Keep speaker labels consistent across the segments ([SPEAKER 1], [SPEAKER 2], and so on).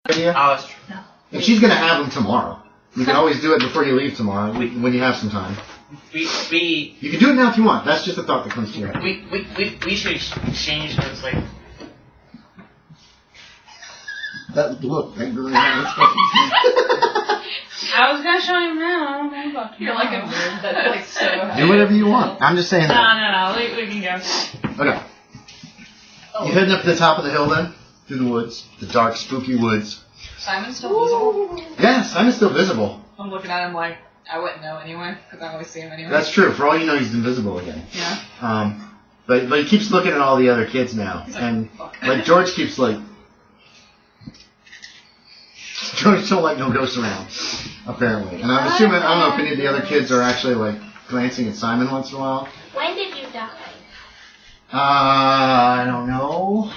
[SPEAKER 1] idea?
[SPEAKER 2] Oh, that's true.
[SPEAKER 3] No.
[SPEAKER 1] And she's going to have them tomorrow. You can always do it before you leave tomorrow, when you have some time.
[SPEAKER 2] We
[SPEAKER 1] You can do it now if you want. That's just a thought that comes to your head.
[SPEAKER 2] we should exchange those like.
[SPEAKER 1] That look, that really
[SPEAKER 3] I was gonna show him now.
[SPEAKER 4] You're like a nerd that's like so happy.
[SPEAKER 1] do whatever you want. I'm just saying that.
[SPEAKER 3] No. We can go.
[SPEAKER 1] Okay. You're heading up to the top of the hill then? Through the woods. The dark, spooky woods.
[SPEAKER 4] Simon's still visible.
[SPEAKER 1] Yeah, Simon's still visible.
[SPEAKER 4] I'm looking at him like I wouldn't know anyway, because I always see him anyway.
[SPEAKER 1] That's true. For all you know, he's invisible again.
[SPEAKER 4] Yeah.
[SPEAKER 1] But he keeps looking at all the other kids now.
[SPEAKER 4] He's like,
[SPEAKER 1] And
[SPEAKER 4] fuck.
[SPEAKER 1] like George keeps like... George don't like no ghosts around, apparently. And I'm assuming, I don't know if any of the other kids are actually like glancing at Simon once in a while.
[SPEAKER 5] When did you die?
[SPEAKER 1] I don't know.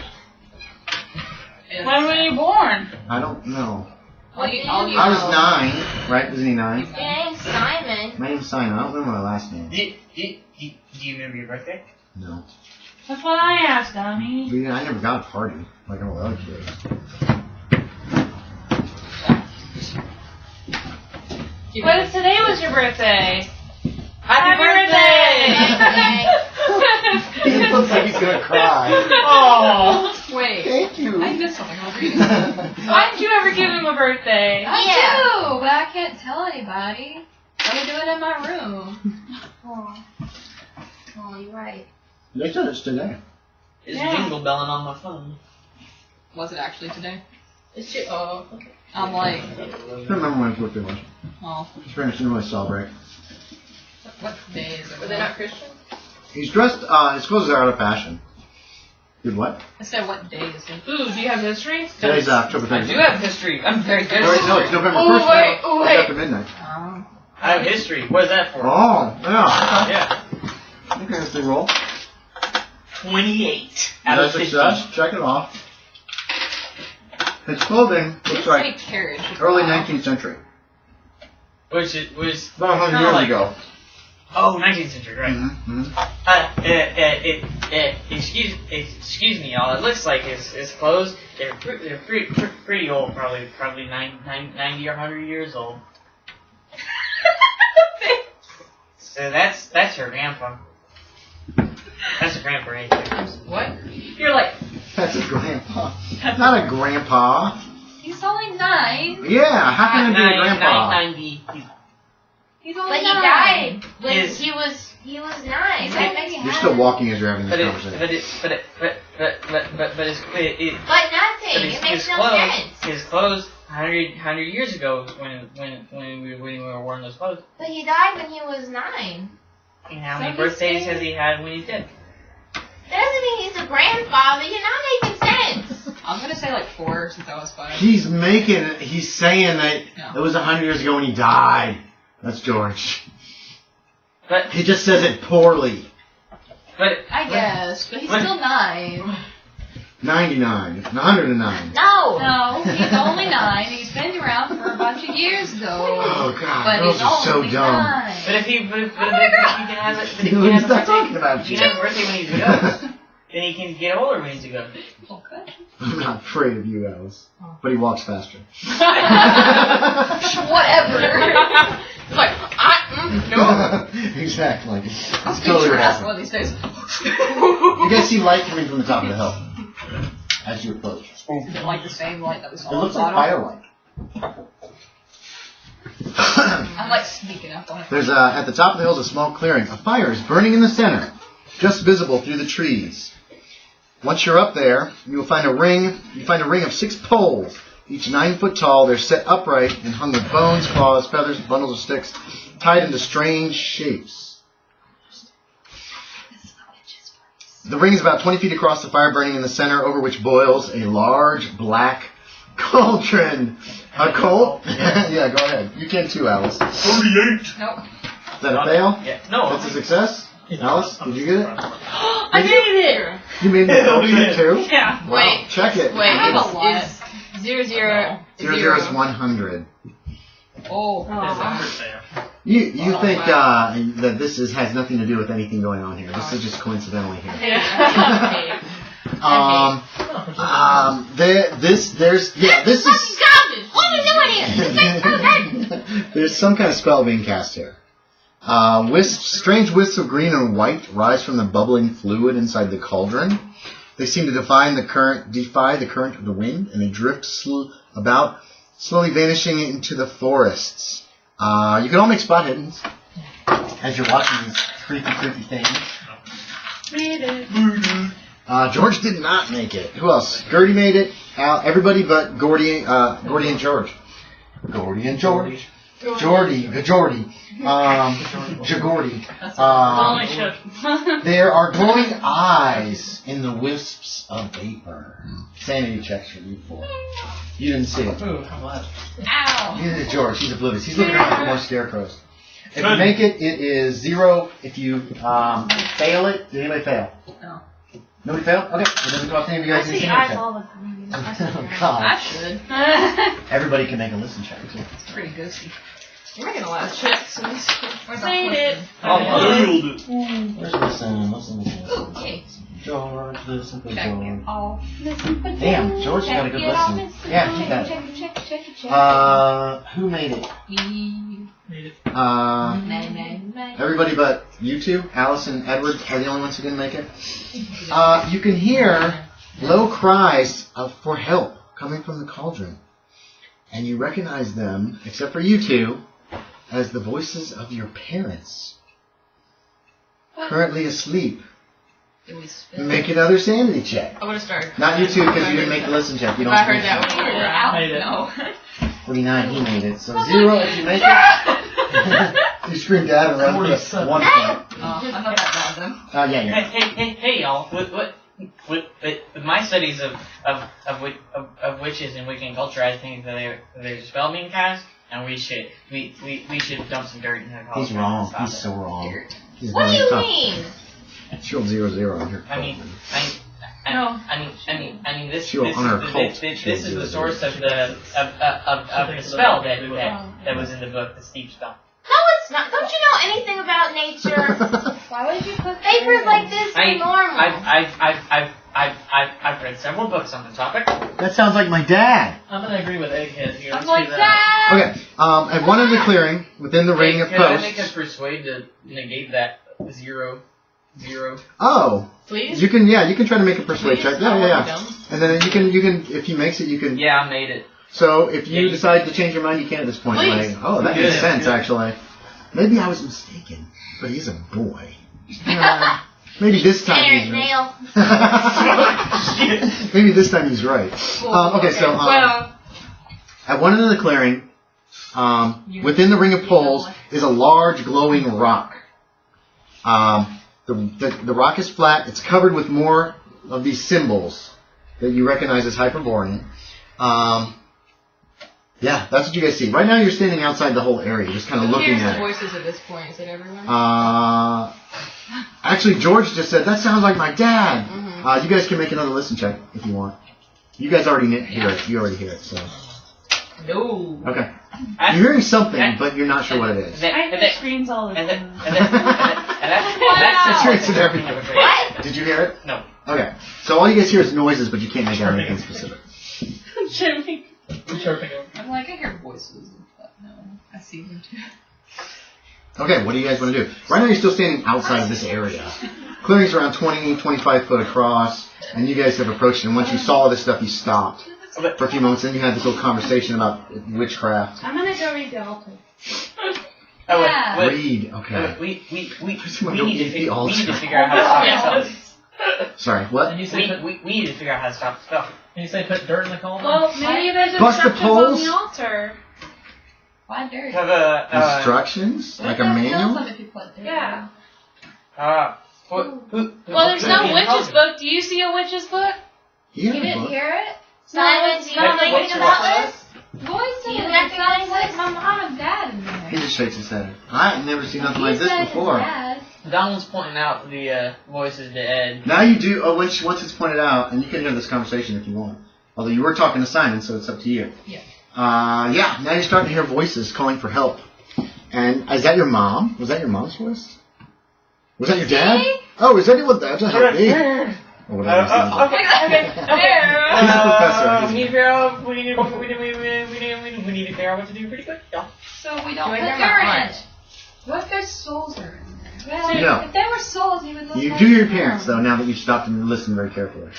[SPEAKER 3] When were you born?
[SPEAKER 1] I don't know.
[SPEAKER 4] All you
[SPEAKER 1] I was
[SPEAKER 4] know-
[SPEAKER 1] 9, right? Wasn't he 9?
[SPEAKER 5] Your name's Simon.
[SPEAKER 1] My name's Simon. I don't remember my last name.
[SPEAKER 2] Do you remember your birthday?
[SPEAKER 1] No.
[SPEAKER 3] That's what I asked, Donnie.
[SPEAKER 1] I never got a party like all the other kids.
[SPEAKER 3] What if today was your birthday?
[SPEAKER 4] Happy birthday!
[SPEAKER 1] He looks like he's gonna cry.
[SPEAKER 2] Oh.
[SPEAKER 4] Wait.
[SPEAKER 1] Thank you.
[SPEAKER 4] I missed something. I'll read it.
[SPEAKER 3] Why didn't you ever give him a birthday?
[SPEAKER 4] I do, but I can't tell anybody. I would do it in my room.
[SPEAKER 5] Oh, you're right.
[SPEAKER 1] They said it's today.
[SPEAKER 2] It's
[SPEAKER 3] Yeah.
[SPEAKER 2] jingle belling on my phone.
[SPEAKER 4] Was it actually today?
[SPEAKER 5] It's your, oh, okay.
[SPEAKER 4] I'm like,
[SPEAKER 1] I don't remember when his birthday was.
[SPEAKER 4] oh,
[SPEAKER 1] His parents didn't really celebrate.
[SPEAKER 4] what day is it?
[SPEAKER 5] Were they not Christian?
[SPEAKER 1] He's dressed, his clothes are out of fashion. Dude, what?
[SPEAKER 4] I said, what day is it?
[SPEAKER 3] Ooh, do you have history?
[SPEAKER 1] Today's October
[SPEAKER 2] I
[SPEAKER 1] 30th.
[SPEAKER 2] do have history. I'm very good
[SPEAKER 1] No,
[SPEAKER 2] at
[SPEAKER 1] wait, no, it's
[SPEAKER 2] history.
[SPEAKER 1] November
[SPEAKER 4] Oh,
[SPEAKER 1] 1st
[SPEAKER 4] wait,
[SPEAKER 1] now.
[SPEAKER 4] oh,
[SPEAKER 1] It's
[SPEAKER 4] wait.
[SPEAKER 1] after midnight.
[SPEAKER 2] I have history. What is that for?
[SPEAKER 1] Oh, yeah.
[SPEAKER 2] Yeah.
[SPEAKER 1] Okay, let's do roll.
[SPEAKER 2] 28 out
[SPEAKER 1] No
[SPEAKER 2] of 50.
[SPEAKER 1] success. Check it off. His clothing looks
[SPEAKER 4] It's
[SPEAKER 1] like
[SPEAKER 4] carriage.
[SPEAKER 1] early 19th century.
[SPEAKER 2] Which it was.
[SPEAKER 1] About 100
[SPEAKER 2] Kinda
[SPEAKER 1] years
[SPEAKER 2] like-
[SPEAKER 1] ago.
[SPEAKER 2] Oh, 19th century, right.
[SPEAKER 1] Mm-hmm.
[SPEAKER 2] Excuse me, y'all. It looks like his clothes. They're pretty old. Probably 90 or 100 years old. So that's her grandpa. That's her grandpa right there.
[SPEAKER 4] What? You're like,
[SPEAKER 1] That's a grandpa. Not a grandpa.
[SPEAKER 4] he's only 9.
[SPEAKER 1] Yeah, how can it be a grandpa?
[SPEAKER 2] 90.
[SPEAKER 4] He's only
[SPEAKER 5] But he
[SPEAKER 4] 9.
[SPEAKER 5] died when
[SPEAKER 2] His-
[SPEAKER 5] he was 9.
[SPEAKER 4] He's like, maybe
[SPEAKER 1] You're still walking as you're having this
[SPEAKER 2] But
[SPEAKER 1] conversation.
[SPEAKER 2] his
[SPEAKER 5] But nothing. It makes no sense.
[SPEAKER 2] His clothes 100 years ago when we were wearing those clothes.
[SPEAKER 5] But he died when he was 9.
[SPEAKER 2] And how many
[SPEAKER 4] So he's
[SPEAKER 2] birthdays
[SPEAKER 4] saying-
[SPEAKER 2] has he had when he did?
[SPEAKER 5] That doesn't mean he's a grandfather. You're not making sense.
[SPEAKER 4] I'm gonna say like 4 since I was 5.
[SPEAKER 1] He's saying that
[SPEAKER 4] No.
[SPEAKER 1] it was 100 years ago when he died. That's George.
[SPEAKER 2] But
[SPEAKER 1] He just says it poorly.
[SPEAKER 4] I guess, but he's
[SPEAKER 2] What?
[SPEAKER 4] still 9.
[SPEAKER 1] 99. 109.
[SPEAKER 5] No.
[SPEAKER 4] No, he's only 9. He's been around for a bunch of years though.
[SPEAKER 1] Oh, God.
[SPEAKER 4] But
[SPEAKER 1] Girls
[SPEAKER 4] he's
[SPEAKER 1] are so
[SPEAKER 4] only
[SPEAKER 1] dumb.
[SPEAKER 4] 9.
[SPEAKER 2] But if he can have it, but if he
[SPEAKER 1] You
[SPEAKER 2] can have a
[SPEAKER 1] stop talking
[SPEAKER 2] birthday,
[SPEAKER 1] about
[SPEAKER 2] if
[SPEAKER 1] you.
[SPEAKER 2] he can have a birthday when he's a ghost, then he can get older when he's a ghost.
[SPEAKER 4] Okay.
[SPEAKER 1] I'm not afraid of you, Alice. But he walks faster.
[SPEAKER 4] Whatever. It's like, no.
[SPEAKER 1] Exactly.
[SPEAKER 4] I'll
[SPEAKER 1] That's
[SPEAKER 4] beat
[SPEAKER 1] totally
[SPEAKER 4] your
[SPEAKER 1] what
[SPEAKER 4] ass
[SPEAKER 1] happened.
[SPEAKER 4] one of these days.
[SPEAKER 1] You guys see light coming from the top of the hill as you approach.
[SPEAKER 4] Is it like the same light that we saw
[SPEAKER 1] It
[SPEAKER 4] on
[SPEAKER 1] looks
[SPEAKER 4] the
[SPEAKER 1] like
[SPEAKER 4] bottom?
[SPEAKER 1] firelight.
[SPEAKER 4] I'm like sneaking up on it.
[SPEAKER 1] There's at the top of the hill is a small clearing. A fire is burning in the center, just visible through the trees. Once you're up there, you will find a ring. You find a ring of 6 poles, each 9 foot tall. They're set upright and hung with bones, claws, feathers, bundles of sticks, tied into strange shapes. The ring is about 20 feet across, the fire burning in the center, over which boils a large black cauldron. A coal? Yeah, go ahead. You can too, Alice.
[SPEAKER 2] 38.
[SPEAKER 4] Nope.
[SPEAKER 1] Is that a fail?
[SPEAKER 2] Yeah. No.
[SPEAKER 1] That's a success? Alice, did you get it?
[SPEAKER 3] I did it!
[SPEAKER 1] You made the cauldron too?
[SPEAKER 3] Yeah.
[SPEAKER 1] Wow.
[SPEAKER 4] Wait.
[SPEAKER 1] Check it.
[SPEAKER 4] Wait, I have a lot.
[SPEAKER 5] Is 0, 0,
[SPEAKER 1] 0 is 100.
[SPEAKER 4] Oh.
[SPEAKER 1] You think that this has nothing to do with anything going on here. This is just coincidentally here.
[SPEAKER 3] Yeah.
[SPEAKER 1] This is.
[SPEAKER 5] Garbage! What are you doing here? This thing's so dirty!
[SPEAKER 1] There's some kind of spell being cast here. Strange wisps of green and white rise from the bubbling fluid inside the cauldron. They seem to defy the current of the wind, and they drift about, slowly vanishing into the forests. You can all make spot hiddens as you're watching these creepy things. George did not make it. Who else? Girdie made it. Everybody but Girdie and George. Girdie and George. Geordie. Jagordy. There are glowing eyes in the wisps of vapor. Sanity checks for you four. You didn't see it.
[SPEAKER 6] Ooh, I'm glad.
[SPEAKER 4] Ow.
[SPEAKER 1] Neither did George. He's oblivious. He's looking around for more scarecrows. If you make it, it is 0. If you fail it, did anybody fail?
[SPEAKER 4] No.
[SPEAKER 1] Nobody failed? Okay. It doesn't go off to any of you guys.
[SPEAKER 3] I see eyes all the time.
[SPEAKER 1] Oh, God.
[SPEAKER 4] I should.
[SPEAKER 1] Everybody can make a listen check, too.
[SPEAKER 4] It's pretty ghosty. We're making a lot of checks.
[SPEAKER 3] Made it.
[SPEAKER 1] Where's listen?
[SPEAKER 4] Okay.
[SPEAKER 1] George, listen for
[SPEAKER 4] Check
[SPEAKER 1] George.
[SPEAKER 4] it all.
[SPEAKER 1] Damn, George got a good listen. Yeah, keep that.
[SPEAKER 4] Check.
[SPEAKER 1] Who made it?
[SPEAKER 6] Made it.
[SPEAKER 1] Everybody but you two, Alice and Edward, are the only ones who didn't make it. You can hear low cries for help coming from the cauldron. And you recognize them, except for you two, as the voices of your parents. Currently asleep.
[SPEAKER 4] Did we spin?
[SPEAKER 1] Make another sanity check.
[SPEAKER 4] I would have started.
[SPEAKER 1] Not you two, because you didn't make the listen check. You don't
[SPEAKER 4] I heard that one.
[SPEAKER 6] Made it.
[SPEAKER 4] No.
[SPEAKER 1] 49, he made it. So 0 if you make it. You scream dad and run for 1 point.
[SPEAKER 4] I'm not that bad then.
[SPEAKER 1] Yeah, yeah.
[SPEAKER 2] Hey, y'all. With my studies of witches and Wiccan culture, I think that there's a spell being cast, and we should dump some dirt in the cauldron.
[SPEAKER 1] He's wrong. He's so wrong. He's
[SPEAKER 5] What do
[SPEAKER 1] really
[SPEAKER 5] you
[SPEAKER 1] tough.
[SPEAKER 5] mean?
[SPEAKER 1] She rolled 0-0 on her.
[SPEAKER 2] I mean, this
[SPEAKER 1] She rolled on her cult.
[SPEAKER 2] this is the source of the spell that was in the book, the steep spell.
[SPEAKER 5] No, it's not. Don't you know anything about nature?
[SPEAKER 4] Why would you put
[SPEAKER 5] Papers like this are normal.
[SPEAKER 2] I've read several books on the topic.
[SPEAKER 1] That sounds like my dad.
[SPEAKER 6] I'm gonna agree with Egghead here.
[SPEAKER 3] I'm
[SPEAKER 6] Let's
[SPEAKER 3] like
[SPEAKER 6] do that.
[SPEAKER 3] that.
[SPEAKER 1] Okay, at one in the clearing, within the ring of
[SPEAKER 2] Could I make a
[SPEAKER 1] posts.
[SPEAKER 2] persuade to negate that 0?
[SPEAKER 1] Oh,
[SPEAKER 4] Please?
[SPEAKER 1] you can try to make a persuade
[SPEAKER 4] Please?
[SPEAKER 1] check. Yeah. And then you can, if he makes it, you can.
[SPEAKER 2] Yeah, I made it.
[SPEAKER 1] So if you decide to change your mind, you can at this point.
[SPEAKER 4] Please.
[SPEAKER 1] Like, oh, that makes sense, actually. Maybe I was mistaken, but he's a boy. Maybe this time
[SPEAKER 5] Parent
[SPEAKER 1] he's
[SPEAKER 5] nail.
[SPEAKER 1] right. Maybe this time he's right. Okay, so at one end of the clearing, within the ring of poles, is a large glowing rock. The rock is flat. It's covered with more of these symbols that you recognize as Hyperborean. Yeah, that's what you guys see. Right now you're standing outside the whole area, just kind of looking
[SPEAKER 4] Here's the
[SPEAKER 1] at it.
[SPEAKER 4] voices at this point. Is it everyone?
[SPEAKER 1] Actually, George just said, that sounds like my dad.
[SPEAKER 4] Mm-hmm.
[SPEAKER 1] You guys can make another listen check if you want. You guys already hear it. You already hear it, so.
[SPEAKER 4] No.
[SPEAKER 1] Okay. You're hearing something, but you're not sure what it is.
[SPEAKER 3] I hear screams all the time.
[SPEAKER 2] That's
[SPEAKER 1] Sure, it's in everything.
[SPEAKER 5] What?
[SPEAKER 1] Did you hear it?
[SPEAKER 2] No.
[SPEAKER 1] Okay. So all you guys hear is noises, but you can't make out anything specific.
[SPEAKER 3] Jimmy.
[SPEAKER 6] I'm chirping him.
[SPEAKER 4] I'm like, I hear voices, but no, I see them too.
[SPEAKER 1] Okay, what do you guys want to do? Right now you're still standing outside of this area. Clearing's around 20, 25 foot across, and you guys have approached it, and once you saw this stuff, you stopped for a few moments, and you had this little conversation about witchcraft.
[SPEAKER 3] I'm gonna go read the altar.
[SPEAKER 1] Read, okay.
[SPEAKER 2] We need to figure out how to stop the spell.
[SPEAKER 1] Sorry, what?
[SPEAKER 6] And you say
[SPEAKER 2] We need to figure out how to stop the spell.
[SPEAKER 6] and you say put dirt in the cauldron?
[SPEAKER 3] Well, maybe you guys
[SPEAKER 1] Bust the
[SPEAKER 3] instructions on
[SPEAKER 1] poles?
[SPEAKER 3] the altar.
[SPEAKER 4] Why dirt?
[SPEAKER 2] Have
[SPEAKER 1] Instructions? Like a
[SPEAKER 4] Kill
[SPEAKER 1] manual?
[SPEAKER 4] some if you put dirt.
[SPEAKER 3] Yeah.
[SPEAKER 2] Well,
[SPEAKER 3] Well, there's no witch's book. Do you see a witch's book?
[SPEAKER 1] You
[SPEAKER 4] You
[SPEAKER 1] have a
[SPEAKER 4] didn't
[SPEAKER 1] book.
[SPEAKER 4] hear it?
[SPEAKER 5] Simon, do you know anything about this?
[SPEAKER 4] Voices.
[SPEAKER 5] You recognize
[SPEAKER 4] like
[SPEAKER 5] it?
[SPEAKER 4] my mom and dad in there.
[SPEAKER 1] He just shakes his head. I've never seen nothing like
[SPEAKER 4] He
[SPEAKER 1] this
[SPEAKER 4] said his
[SPEAKER 1] before.
[SPEAKER 4] dad.
[SPEAKER 2] Donald's pointing out the voices to Ed.
[SPEAKER 1] Now you do, once it's pointed out, and you can hear this conversation if you want. Although you were talking to Simon, so it's up to you.
[SPEAKER 4] Yeah.
[SPEAKER 1] Yeah, now you're starting to hear voices calling for help. And is that your mom? Was that your mom's voice? Was that your dad? Oh, is that what that's a help me? Or whatever.
[SPEAKER 2] Okay.
[SPEAKER 1] He's a professor.
[SPEAKER 2] We need to figure out. We need to figure out what to do pretty quick. Yeah.
[SPEAKER 4] So we don't
[SPEAKER 5] Do
[SPEAKER 4] put
[SPEAKER 5] I
[SPEAKER 4] dirt in
[SPEAKER 5] not?
[SPEAKER 4] it. What if their souls are in there?
[SPEAKER 3] Well,
[SPEAKER 1] No.
[SPEAKER 4] If they were souls, you would look
[SPEAKER 1] You
[SPEAKER 4] like
[SPEAKER 1] do your
[SPEAKER 4] them.
[SPEAKER 1] appearance, though, now that you've stopped and listened very carefully.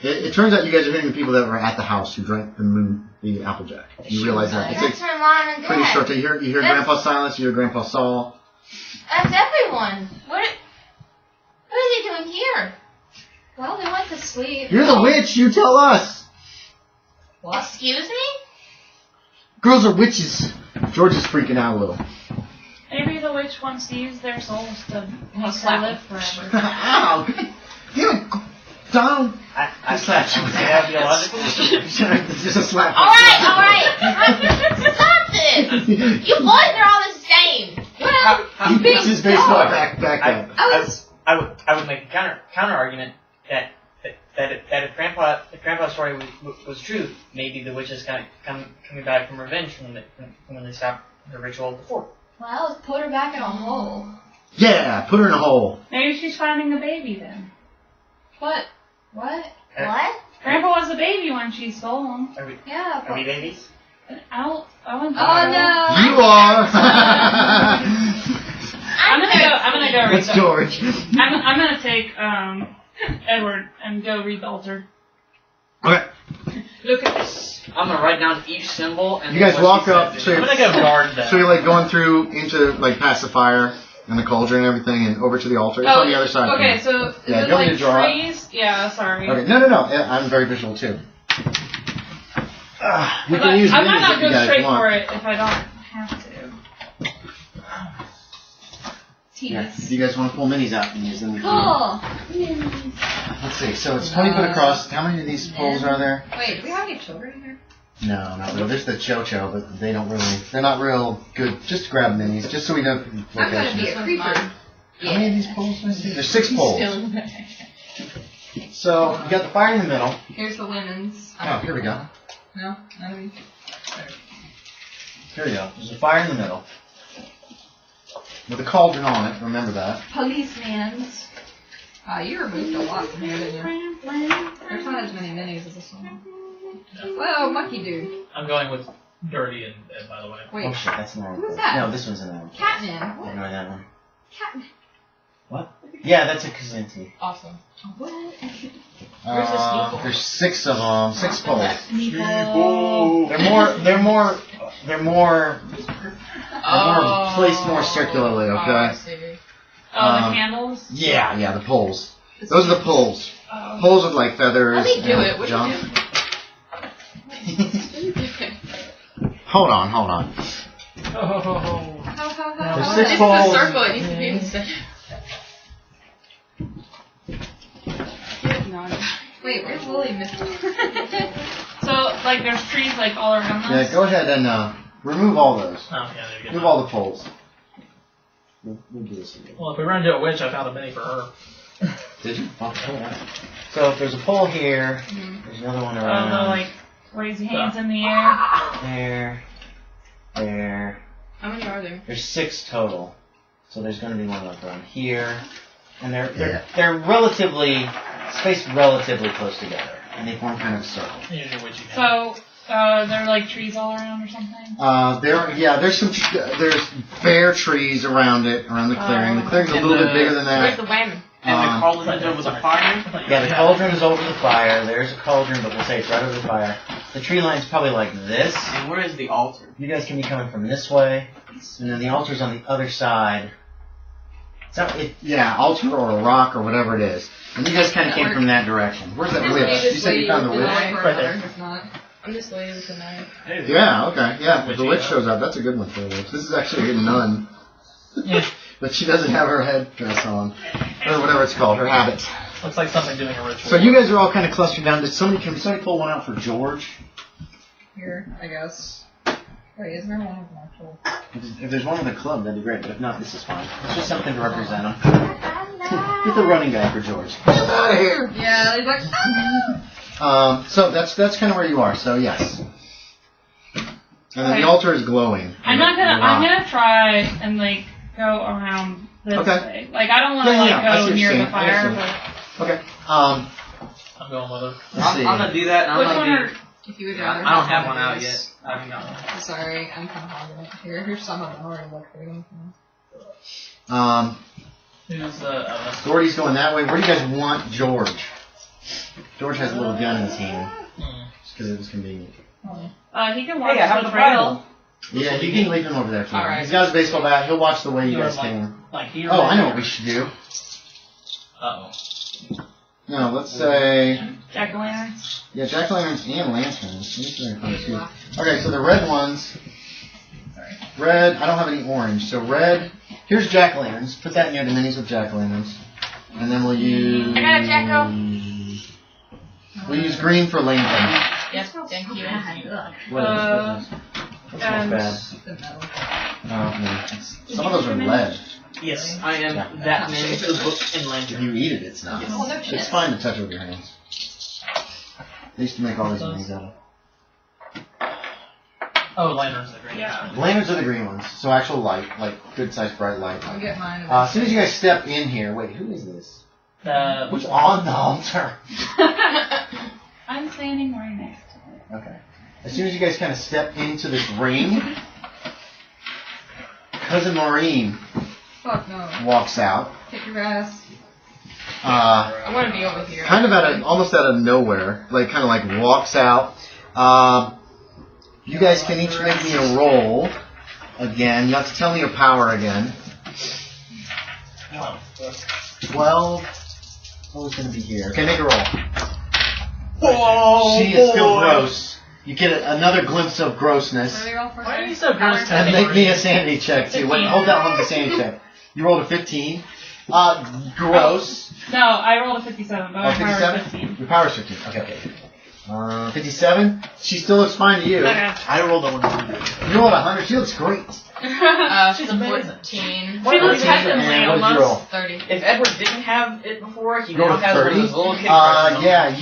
[SPEAKER 1] It turns out you guys are hitting the people that were at the house who drank the Applejack. You realize that. It
[SPEAKER 5] That's
[SPEAKER 1] takes
[SPEAKER 5] my mom and dad.
[SPEAKER 1] pretty short. You hear
[SPEAKER 5] That's-
[SPEAKER 1] Grandpa Silas, you hear Grandpa Saul.
[SPEAKER 5] That's everyone. What is he doing here?
[SPEAKER 4] Well, they went to sleep.
[SPEAKER 1] You're the witch, you tell us!
[SPEAKER 4] What?
[SPEAKER 5] Excuse me?
[SPEAKER 1] Girls are witches. George is freaking out a little.
[SPEAKER 3] maybe the witch wants to use their souls to make
[SPEAKER 4] slap
[SPEAKER 3] her live
[SPEAKER 4] them.
[SPEAKER 3] forever.
[SPEAKER 1] Ow! Damn it! Donald!
[SPEAKER 2] I slapped you. Yeah, biological.
[SPEAKER 1] Just a slap.
[SPEAKER 5] Alright. Stop this! You boys are all the same.
[SPEAKER 4] Well,
[SPEAKER 1] He picks his baseball back up.
[SPEAKER 2] I would make a counter argument that if Grandpa's story was true, maybe the witch is coming back from revenge from when they stopped the ritual before.
[SPEAKER 4] well, let's put her back in a hole.
[SPEAKER 1] Yeah, put her in a hole.
[SPEAKER 3] Maybe she's finding a baby then.
[SPEAKER 4] What? What?
[SPEAKER 5] What?
[SPEAKER 3] Grandpa was a baby when she stole him.
[SPEAKER 4] Yeah.
[SPEAKER 2] Are we babies?
[SPEAKER 3] I wouldn't.
[SPEAKER 4] Oh no.
[SPEAKER 1] You are!
[SPEAKER 3] I'm gonna go read
[SPEAKER 1] That's
[SPEAKER 3] the.
[SPEAKER 1] George.
[SPEAKER 3] I'm gonna take Edward and go read the altar.
[SPEAKER 1] Okay.
[SPEAKER 3] Look at this.
[SPEAKER 2] I'm gonna write down each symbol and
[SPEAKER 1] You guys
[SPEAKER 2] what
[SPEAKER 1] walk
[SPEAKER 2] she
[SPEAKER 1] up,
[SPEAKER 2] says.
[SPEAKER 1] so
[SPEAKER 2] I'm gonna go guard that.
[SPEAKER 1] So you're like going through into like past the fire and the cauldron and everything and over to the altar. It's on the other side.
[SPEAKER 3] Okay, so is
[SPEAKER 1] Yeah,
[SPEAKER 3] it
[SPEAKER 1] do you want me
[SPEAKER 3] like
[SPEAKER 1] to draw it?
[SPEAKER 3] trees? Yeah, sorry.
[SPEAKER 1] Okay, no. Yeah, I'm very visual too. We can use
[SPEAKER 3] I
[SPEAKER 1] minis
[SPEAKER 3] might not
[SPEAKER 1] if you
[SPEAKER 3] go
[SPEAKER 1] guys
[SPEAKER 3] straight
[SPEAKER 1] want.
[SPEAKER 3] for it if I don't have to.
[SPEAKER 1] Yeah, if you guys want to pull minis out and use them. we can.
[SPEAKER 4] Cool.
[SPEAKER 1] Let's see. So it's 20 foot across. How many of these poles are there?
[SPEAKER 4] Wait, do we have any children here?
[SPEAKER 1] No, not really. There's the Cho-Cho, but they don't really. They're not real good. Just grab minis, just so we know
[SPEAKER 4] I'm gonna be
[SPEAKER 1] location.
[SPEAKER 4] a creeper.
[SPEAKER 1] How many of these poles do I see? There's 6 poles. So you got the fire in the middle.
[SPEAKER 4] Here's the women's.
[SPEAKER 1] Oh, here we go.
[SPEAKER 4] No, none of these.
[SPEAKER 1] Here we go. There's a fire in the middle. With a cauldron on it, remember that.
[SPEAKER 4] Policeman's. You removed a lot from here, didn't you? There's not as many minis as this one. Whoa, monkey dude.
[SPEAKER 6] I'm going with Girdie and by the way.
[SPEAKER 1] Oh
[SPEAKER 4] Wait,
[SPEAKER 1] shit, that's not
[SPEAKER 4] Who's that?
[SPEAKER 1] No, this one's in that one.
[SPEAKER 4] Catman. What?
[SPEAKER 1] Ignore that one.
[SPEAKER 4] Catman.
[SPEAKER 1] What? Yeah, that's a Kazinti.
[SPEAKER 6] Awesome.
[SPEAKER 4] What?
[SPEAKER 2] Where's the steeple?
[SPEAKER 1] There's 6 of them. 6 poles.
[SPEAKER 3] Meeple.
[SPEAKER 1] They're more placed more circularly,
[SPEAKER 4] Oh, I
[SPEAKER 1] okay?
[SPEAKER 4] see.
[SPEAKER 3] Oh, the candles?
[SPEAKER 1] Yeah, the poles. Those are the poles.
[SPEAKER 3] Oh.
[SPEAKER 1] Poles with like feathers.
[SPEAKER 4] Let me do
[SPEAKER 1] and
[SPEAKER 4] it. What
[SPEAKER 1] junk.
[SPEAKER 4] you do?
[SPEAKER 1] Hold on.
[SPEAKER 6] Oh.
[SPEAKER 4] How?
[SPEAKER 1] There's 6
[SPEAKER 4] It's
[SPEAKER 1] poles.
[SPEAKER 4] the circle. It needs to be in the center. Wait, where's Lily missing?
[SPEAKER 3] So, like, there's trees, like, all around us?
[SPEAKER 1] Yeah, go ahead and remove all those.
[SPEAKER 6] Oh, yeah, there you
[SPEAKER 1] Remove
[SPEAKER 6] go.
[SPEAKER 1] all the poles. We'll do this again.
[SPEAKER 6] Well, if we run into a witch, I found a mini for her.
[SPEAKER 1] Did you? Oh, cool. So if there's a pole here, there's another one
[SPEAKER 3] Oh,
[SPEAKER 1] around.
[SPEAKER 3] no, like, raise your hands in the air.
[SPEAKER 1] There.
[SPEAKER 4] How many are there?
[SPEAKER 1] There's 6 total. So there's going to be one like around here. And they're relatively, spaced relatively close together. And they form kind of a circle.
[SPEAKER 6] Here's your witchy hand.
[SPEAKER 3] So, they're like trees all around or something?
[SPEAKER 1] There's bare trees around it, around the clearing. The clearing's a little bit bigger than
[SPEAKER 5] Where's
[SPEAKER 1] that.
[SPEAKER 5] the women?
[SPEAKER 2] And the cauldron is over the fire?
[SPEAKER 1] Yeah, the cauldron is over the fire. There's a cauldron, but we'll say it's right over the fire. The tree line's probably like this.
[SPEAKER 2] And where is the altar?
[SPEAKER 1] You guys can be coming from this way, and then the altar's on the other side. Altar or a rock or whatever it is. And you guys kind of came from that direction. Where's that witch? You said you found the witch?
[SPEAKER 6] Right there.
[SPEAKER 4] If not, I'm just waiting with the knife.
[SPEAKER 1] Yeah, okay. Yeah, if the
[SPEAKER 6] Witchy
[SPEAKER 1] witch
[SPEAKER 6] up.
[SPEAKER 1] shows up, that's a good one for a witch. This is actually a nun.
[SPEAKER 6] Yeah.
[SPEAKER 1] But she doesn't have her headdress on. Or whatever it's called, her habit.
[SPEAKER 6] Looks like something doing a ritual.
[SPEAKER 1] So you guys are all kind of clustered down. Can somebody pull one out for George?
[SPEAKER 4] Here, I guess. Wait, isn't there one of them actual?
[SPEAKER 1] If there's one with a club, that'd be great. But if not, this is fine. It's just something to represent him. Get the running guy for George. Get him out of here!
[SPEAKER 4] Yeah, he's like,
[SPEAKER 1] So that's kind of where you are. So yes. And then
[SPEAKER 3] Okay.
[SPEAKER 1] the altar is glowing.
[SPEAKER 3] I'm gonna try and, like, go around this
[SPEAKER 1] Okay.
[SPEAKER 3] way. Like, I don't want to,
[SPEAKER 1] Yeah, I see
[SPEAKER 3] go
[SPEAKER 1] what
[SPEAKER 3] near
[SPEAKER 1] you're
[SPEAKER 3] the
[SPEAKER 1] saying. I
[SPEAKER 3] fire,
[SPEAKER 1] see.
[SPEAKER 3] but...
[SPEAKER 1] Okay.
[SPEAKER 6] I'm going with her.
[SPEAKER 1] Let's see.
[SPEAKER 7] I'm gonna do that, and
[SPEAKER 3] Which
[SPEAKER 7] I'm
[SPEAKER 3] one
[SPEAKER 7] gonna
[SPEAKER 3] are...
[SPEAKER 7] do.
[SPEAKER 4] If you would
[SPEAKER 7] I
[SPEAKER 4] rather.
[SPEAKER 7] don't have
[SPEAKER 4] have
[SPEAKER 7] one out
[SPEAKER 4] those.
[SPEAKER 7] yet. I haven't got one.
[SPEAKER 4] Sorry, I'm kind of hogging it. Here's some of them. I already looked through them.
[SPEAKER 6] Who's
[SPEAKER 1] Gordy's going that way. Where do you guys want George? George has a little gun in his hand. Just because it was convenient.
[SPEAKER 3] he can watch
[SPEAKER 7] Hey, I have
[SPEAKER 3] the
[SPEAKER 7] the
[SPEAKER 3] trail.
[SPEAKER 7] Bible.
[SPEAKER 1] Yeah, you can leave him over there for
[SPEAKER 4] All
[SPEAKER 1] now.
[SPEAKER 4] right.
[SPEAKER 1] He's got his baseball bat. He'll watch the way you
[SPEAKER 6] You're
[SPEAKER 1] guys
[SPEAKER 6] like-
[SPEAKER 1] came.
[SPEAKER 6] like here?
[SPEAKER 1] Oh, I know what we should do.
[SPEAKER 6] Uh-oh.
[SPEAKER 1] No, let's say...
[SPEAKER 3] Jack-o'-lanterns.
[SPEAKER 1] Yeah, jack-o'-lanterns and lanterns. These are fun too. Okay, so the red ones... Red, I don't have any orange, so red... Here's jack-o'-lanterns. Put that in your minis with jack-o'-lanterns. And then we'll use...
[SPEAKER 5] I got a jacko.
[SPEAKER 1] We'll use green for lantern.
[SPEAKER 5] Yes, thank you.
[SPEAKER 1] What is this? That smells bad.
[SPEAKER 4] The metal.
[SPEAKER 1] Oh, no. Some of those are lead.
[SPEAKER 7] Yes, I am that man to the book and
[SPEAKER 1] If
[SPEAKER 7] lantern.
[SPEAKER 1] you eat it, it's not.
[SPEAKER 4] Oh, no shit.
[SPEAKER 1] It's fine to touch with your hands. They used to make all these things out of.
[SPEAKER 6] Oh, lanterns are green.
[SPEAKER 3] Yeah.
[SPEAKER 1] Lanterns are the green ones, so actual light, like good sized bright light.
[SPEAKER 4] I'll get mine.
[SPEAKER 1] As soon as you guys step in here, wait, who is this? Who's on the altar?
[SPEAKER 3] I'm standing right next to it.
[SPEAKER 1] Okay. As soon as you guys kind of step into this ring, Cousin Maureen
[SPEAKER 4] Fuck no.
[SPEAKER 1] walks out.
[SPEAKER 4] Kick your ass.
[SPEAKER 5] I want to be over here.
[SPEAKER 1] Kind of almost out of nowhere, like kind of like walks out. You guys can each make me a roll again. You have to tell me your power again. 12. What was going to be here? Okay, make a roll.
[SPEAKER 7] Oh,
[SPEAKER 1] She is still gross. You get another glimpse of grossness.
[SPEAKER 4] What are you all for?
[SPEAKER 6] Why are you so gross?
[SPEAKER 1] And make me a sanity check too. Wait, hold that one, the sanity check. You rolled a 15. Gross.
[SPEAKER 3] No, I rolled a 57, but
[SPEAKER 1] Oh,
[SPEAKER 3] my power is
[SPEAKER 1] 57?
[SPEAKER 3] 15.
[SPEAKER 1] Your power's 15. Okay. 57. She still looks fine to you.
[SPEAKER 3] Okay.
[SPEAKER 7] I rolled a 100.
[SPEAKER 1] You rolled 100. She looks great.
[SPEAKER 7] She's amazing.
[SPEAKER 5] 14.
[SPEAKER 3] She looks heavenly
[SPEAKER 1] And what did you roll?
[SPEAKER 3] almost.
[SPEAKER 5] 30.
[SPEAKER 7] If Edward didn't have it before, he
[SPEAKER 1] You rolled
[SPEAKER 7] now
[SPEAKER 1] a
[SPEAKER 7] has one of
[SPEAKER 1] 30.
[SPEAKER 7] those little kid crushes on him.
[SPEAKER 1] Yeah,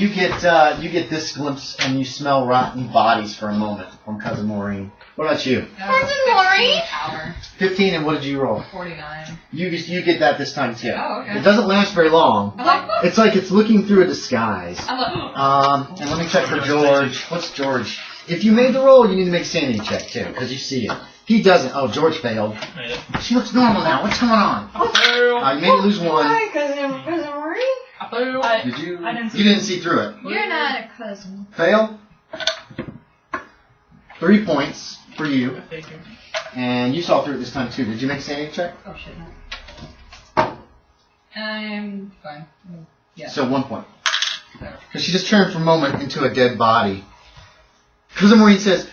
[SPEAKER 1] you get this glimpse and you smell rotten bodies for a moment from Cousin Maureen. What about you?
[SPEAKER 5] Cousin Maureen?
[SPEAKER 4] Power.
[SPEAKER 1] 15, and what did you roll?
[SPEAKER 4] 49.
[SPEAKER 1] You get that this time too.
[SPEAKER 4] Oh, okay.
[SPEAKER 1] It doesn't last very long.
[SPEAKER 4] I love.
[SPEAKER 1] It's like it's looking through a disguise.
[SPEAKER 4] I love.
[SPEAKER 1] And let me check for George. What's George? If you made the roll, you need to make a sanity check too, because you see it. He doesn't. Oh, George failed.
[SPEAKER 6] Made it.
[SPEAKER 1] She looks normal now. What's going on? You made it lose one.
[SPEAKER 5] Hi, Cousin Maureen.
[SPEAKER 1] Did you?
[SPEAKER 3] I didn't see
[SPEAKER 1] You didn't see through it.
[SPEAKER 5] You're not a cousin.
[SPEAKER 1] Fail. 3 points for you.
[SPEAKER 6] Thank you.
[SPEAKER 1] And you saw through it this time too. Did you make a sanity check?
[SPEAKER 4] Oh shit. No. I'm fine. Yeah.
[SPEAKER 1] So 1 point. Because she just turned for a moment into a dead body. Cousin Maureen says,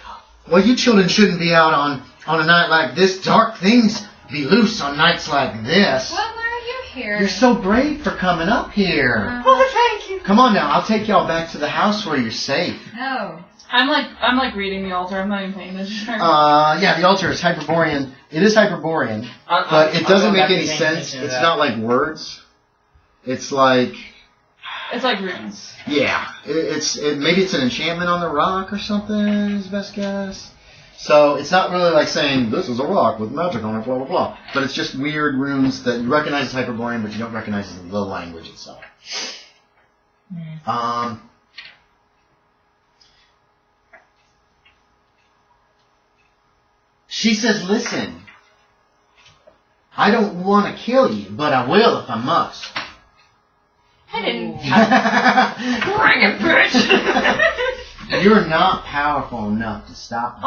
[SPEAKER 1] well, you children shouldn't be out on a night like this. Dark things be loose on nights like this.
[SPEAKER 5] Well, why are you here?
[SPEAKER 1] You're so brave for coming up here.
[SPEAKER 5] Oh, thank you.
[SPEAKER 1] Come on now, I'll take y'all back to the house where you're safe.
[SPEAKER 4] No.
[SPEAKER 3] I'm like reading the altar. I'm not even paying attention.
[SPEAKER 1] Yeah, the altar is Hyperborean. It is Hyperborean, but it doesn't make any sense. It's not like words. It's like,
[SPEAKER 3] It's like runes.
[SPEAKER 1] yeah, maybe it's an enchantment on the rock or something is the best guess. So it's not really like saying, this is a rock with magic on it, blah, blah, blah. But it's just weird runes that you recognize as Hyperborean, but you don't recognize as the language itself. She says, listen, I don't want to kill you, but I will if I must.
[SPEAKER 5] I didn't.
[SPEAKER 1] Bring it, bitch! You're not powerful enough to stop me.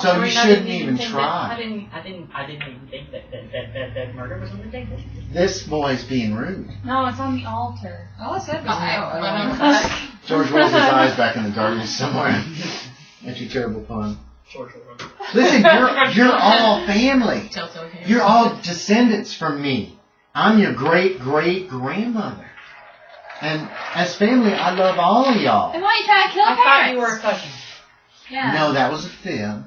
[SPEAKER 1] So you shouldn't even try.
[SPEAKER 7] I didn't even think that murder was on the table.
[SPEAKER 1] This boy's being rude.
[SPEAKER 3] No, it's on the altar.
[SPEAKER 4] All I said was no.
[SPEAKER 1] George rolls his eyes back in the garden somewhere. That's your terrible pun. Listen, you're all family. You're all descendants from me. I'm your great-great-grandmother. And as family, I love all of y'all.
[SPEAKER 5] And why are you trying to kill
[SPEAKER 7] I thought
[SPEAKER 5] parents?
[SPEAKER 7] you were a cousin.
[SPEAKER 5] Yeah.
[SPEAKER 1] No, that was a fib.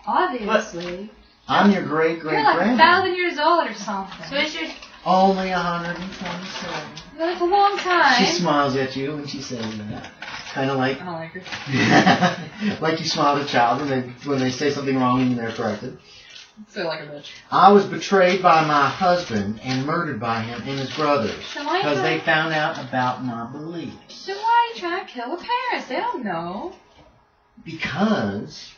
[SPEAKER 5] Obviously.
[SPEAKER 1] I'm your
[SPEAKER 5] You're like
[SPEAKER 1] great-great-grandmother.
[SPEAKER 5] 1,000 years old or something. So it's your...
[SPEAKER 1] Only 127.
[SPEAKER 5] That's a long time.
[SPEAKER 1] She smiles at you when she says that. Kind of like,
[SPEAKER 4] I don't like her.
[SPEAKER 1] like you smile at a child when they say something wrong and they're corrected.
[SPEAKER 4] So like a bitch.
[SPEAKER 1] I was betrayed by my husband and murdered by him and his brothers
[SPEAKER 4] So why
[SPEAKER 1] because they
[SPEAKER 4] you
[SPEAKER 1] found out about my beliefs.
[SPEAKER 4] So why are you trying to kill the parents? They don't know.
[SPEAKER 1] Because